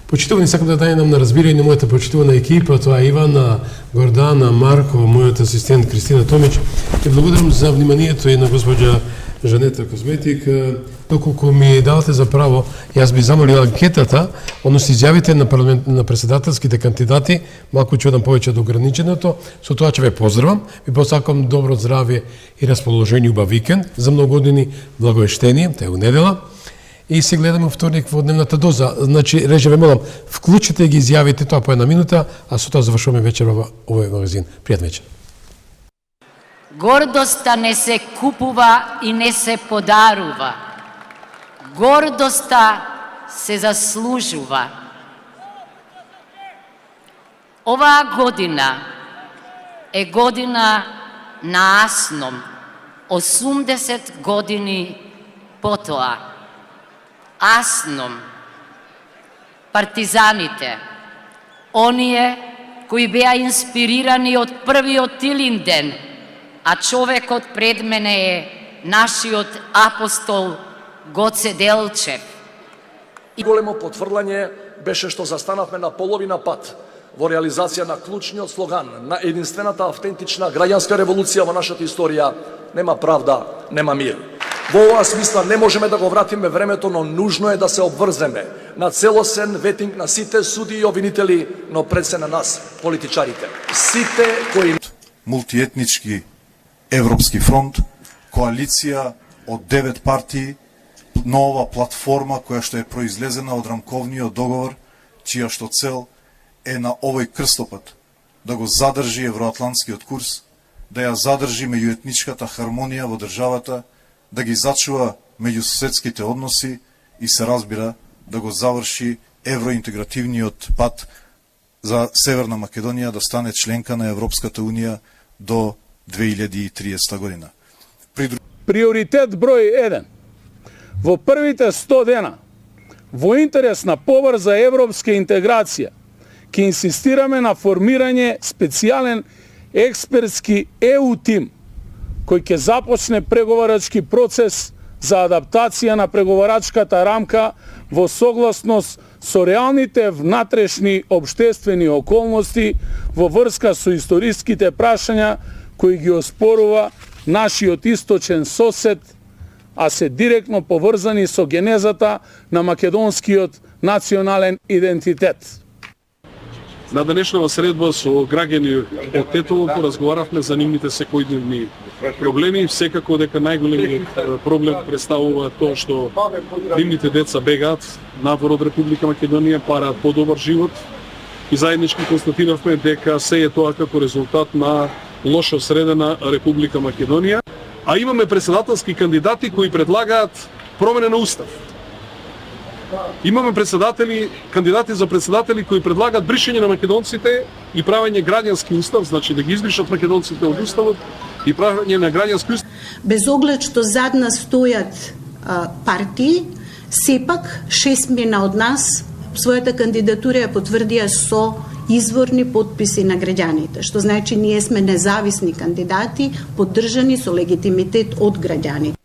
Почитувани, сакам да дајам на разбирање мојата почитувана екипа, тоа е Ивана, Гордана, Марко, мојот асистент Кристина Томич. И благодарам за вниманието и на госпоѓа Жанета Козметик. Доколку ми давате за право, јас би замолил анкетата, односно изјавите на председателските кандидати, малку ќе одам повеќе до ограниченото, со тоа ќе ве поздравам, ви посакам добро здравје и расположение, убав викенд, за многу години благоештение, тоа е у недела, и се гледаме вторник во дневната доза. Значи, реже ве молам, вклучите ги изјавите, тоа по една минута, а со тоа завршуваме вечер во овој магазин. Пријатен вечер. Гордоста не се купува и не се подарува. Гордоста се заслужува. Оваа година е година на Асном, 80 години потоа. Асном, партизаните, оние кои беа инспирирани од првиот Илинден, а човекот пред мене е нашиот апостол Гоце Делчев. Големо потврдување беше што застанавме на половина пат во реализација на клучниот слоган на единствената автентична граѓанска револуција во нашата историја: нема правда, нема мир. Во оваа смисла не можеме да го вратиме времето, но нужно е да се обврземе на целосен ветинг на сите суди и обвинители, но пред се на нас, политичарите. Сите кои... Мултиетнички Европски фронт, коалиција од 9 партии, нова платформа која што е произлезена од рамковниот договор, чија што цел е на овој крстопат да го задржи евроатлантскиот курс, да ја задржи меѓуетничката хармонија во државата, да ги зачува меѓусоседските односи и се разбира да го заврши евроинтегративниот пат за Северна Македонија да стане членка на Европската Унија до 2030 година. Приоритет број 1. Во првите 100 дена, во интерес на побрза европска интеграција, ќе инсистираме на формирање специјален експертски ЕУ тим, кој ќе започне преговарачки процес за адаптација на преговарачката рамка во согласност со реалните внатрешни обштествени околности во врска со историските прашања кои ги оспорува нашиот источен сосед, а се директно поврзани со генезата на македонскиот национален идентитет. На денешнава средба со граѓани од Тетово поразговаравме за нивните секојдневни проблеми. Секако дека најголемиот проблем представува тоа што нивните деца бегаат надвор од Република Македонија, параат подобар живот и заеднички констатиравме дека се е тоа како резултат на лошо средена Република Македонија, а имаме председателски кандидати кои предлагаат промена на устав. Имаме кандидати за председатели кои предлагаат бришење на македонците и правење граѓански устав, значи да ги избришат македонците од уставот и правење на граѓански устав. Без оглед што зад нас стојат партии, сепак 6 од нас својата кандидатура ја потврдија со изворни подписи на граѓаните, што значи ние сме независни кандидати, поддржани со легитимитет од граѓаните.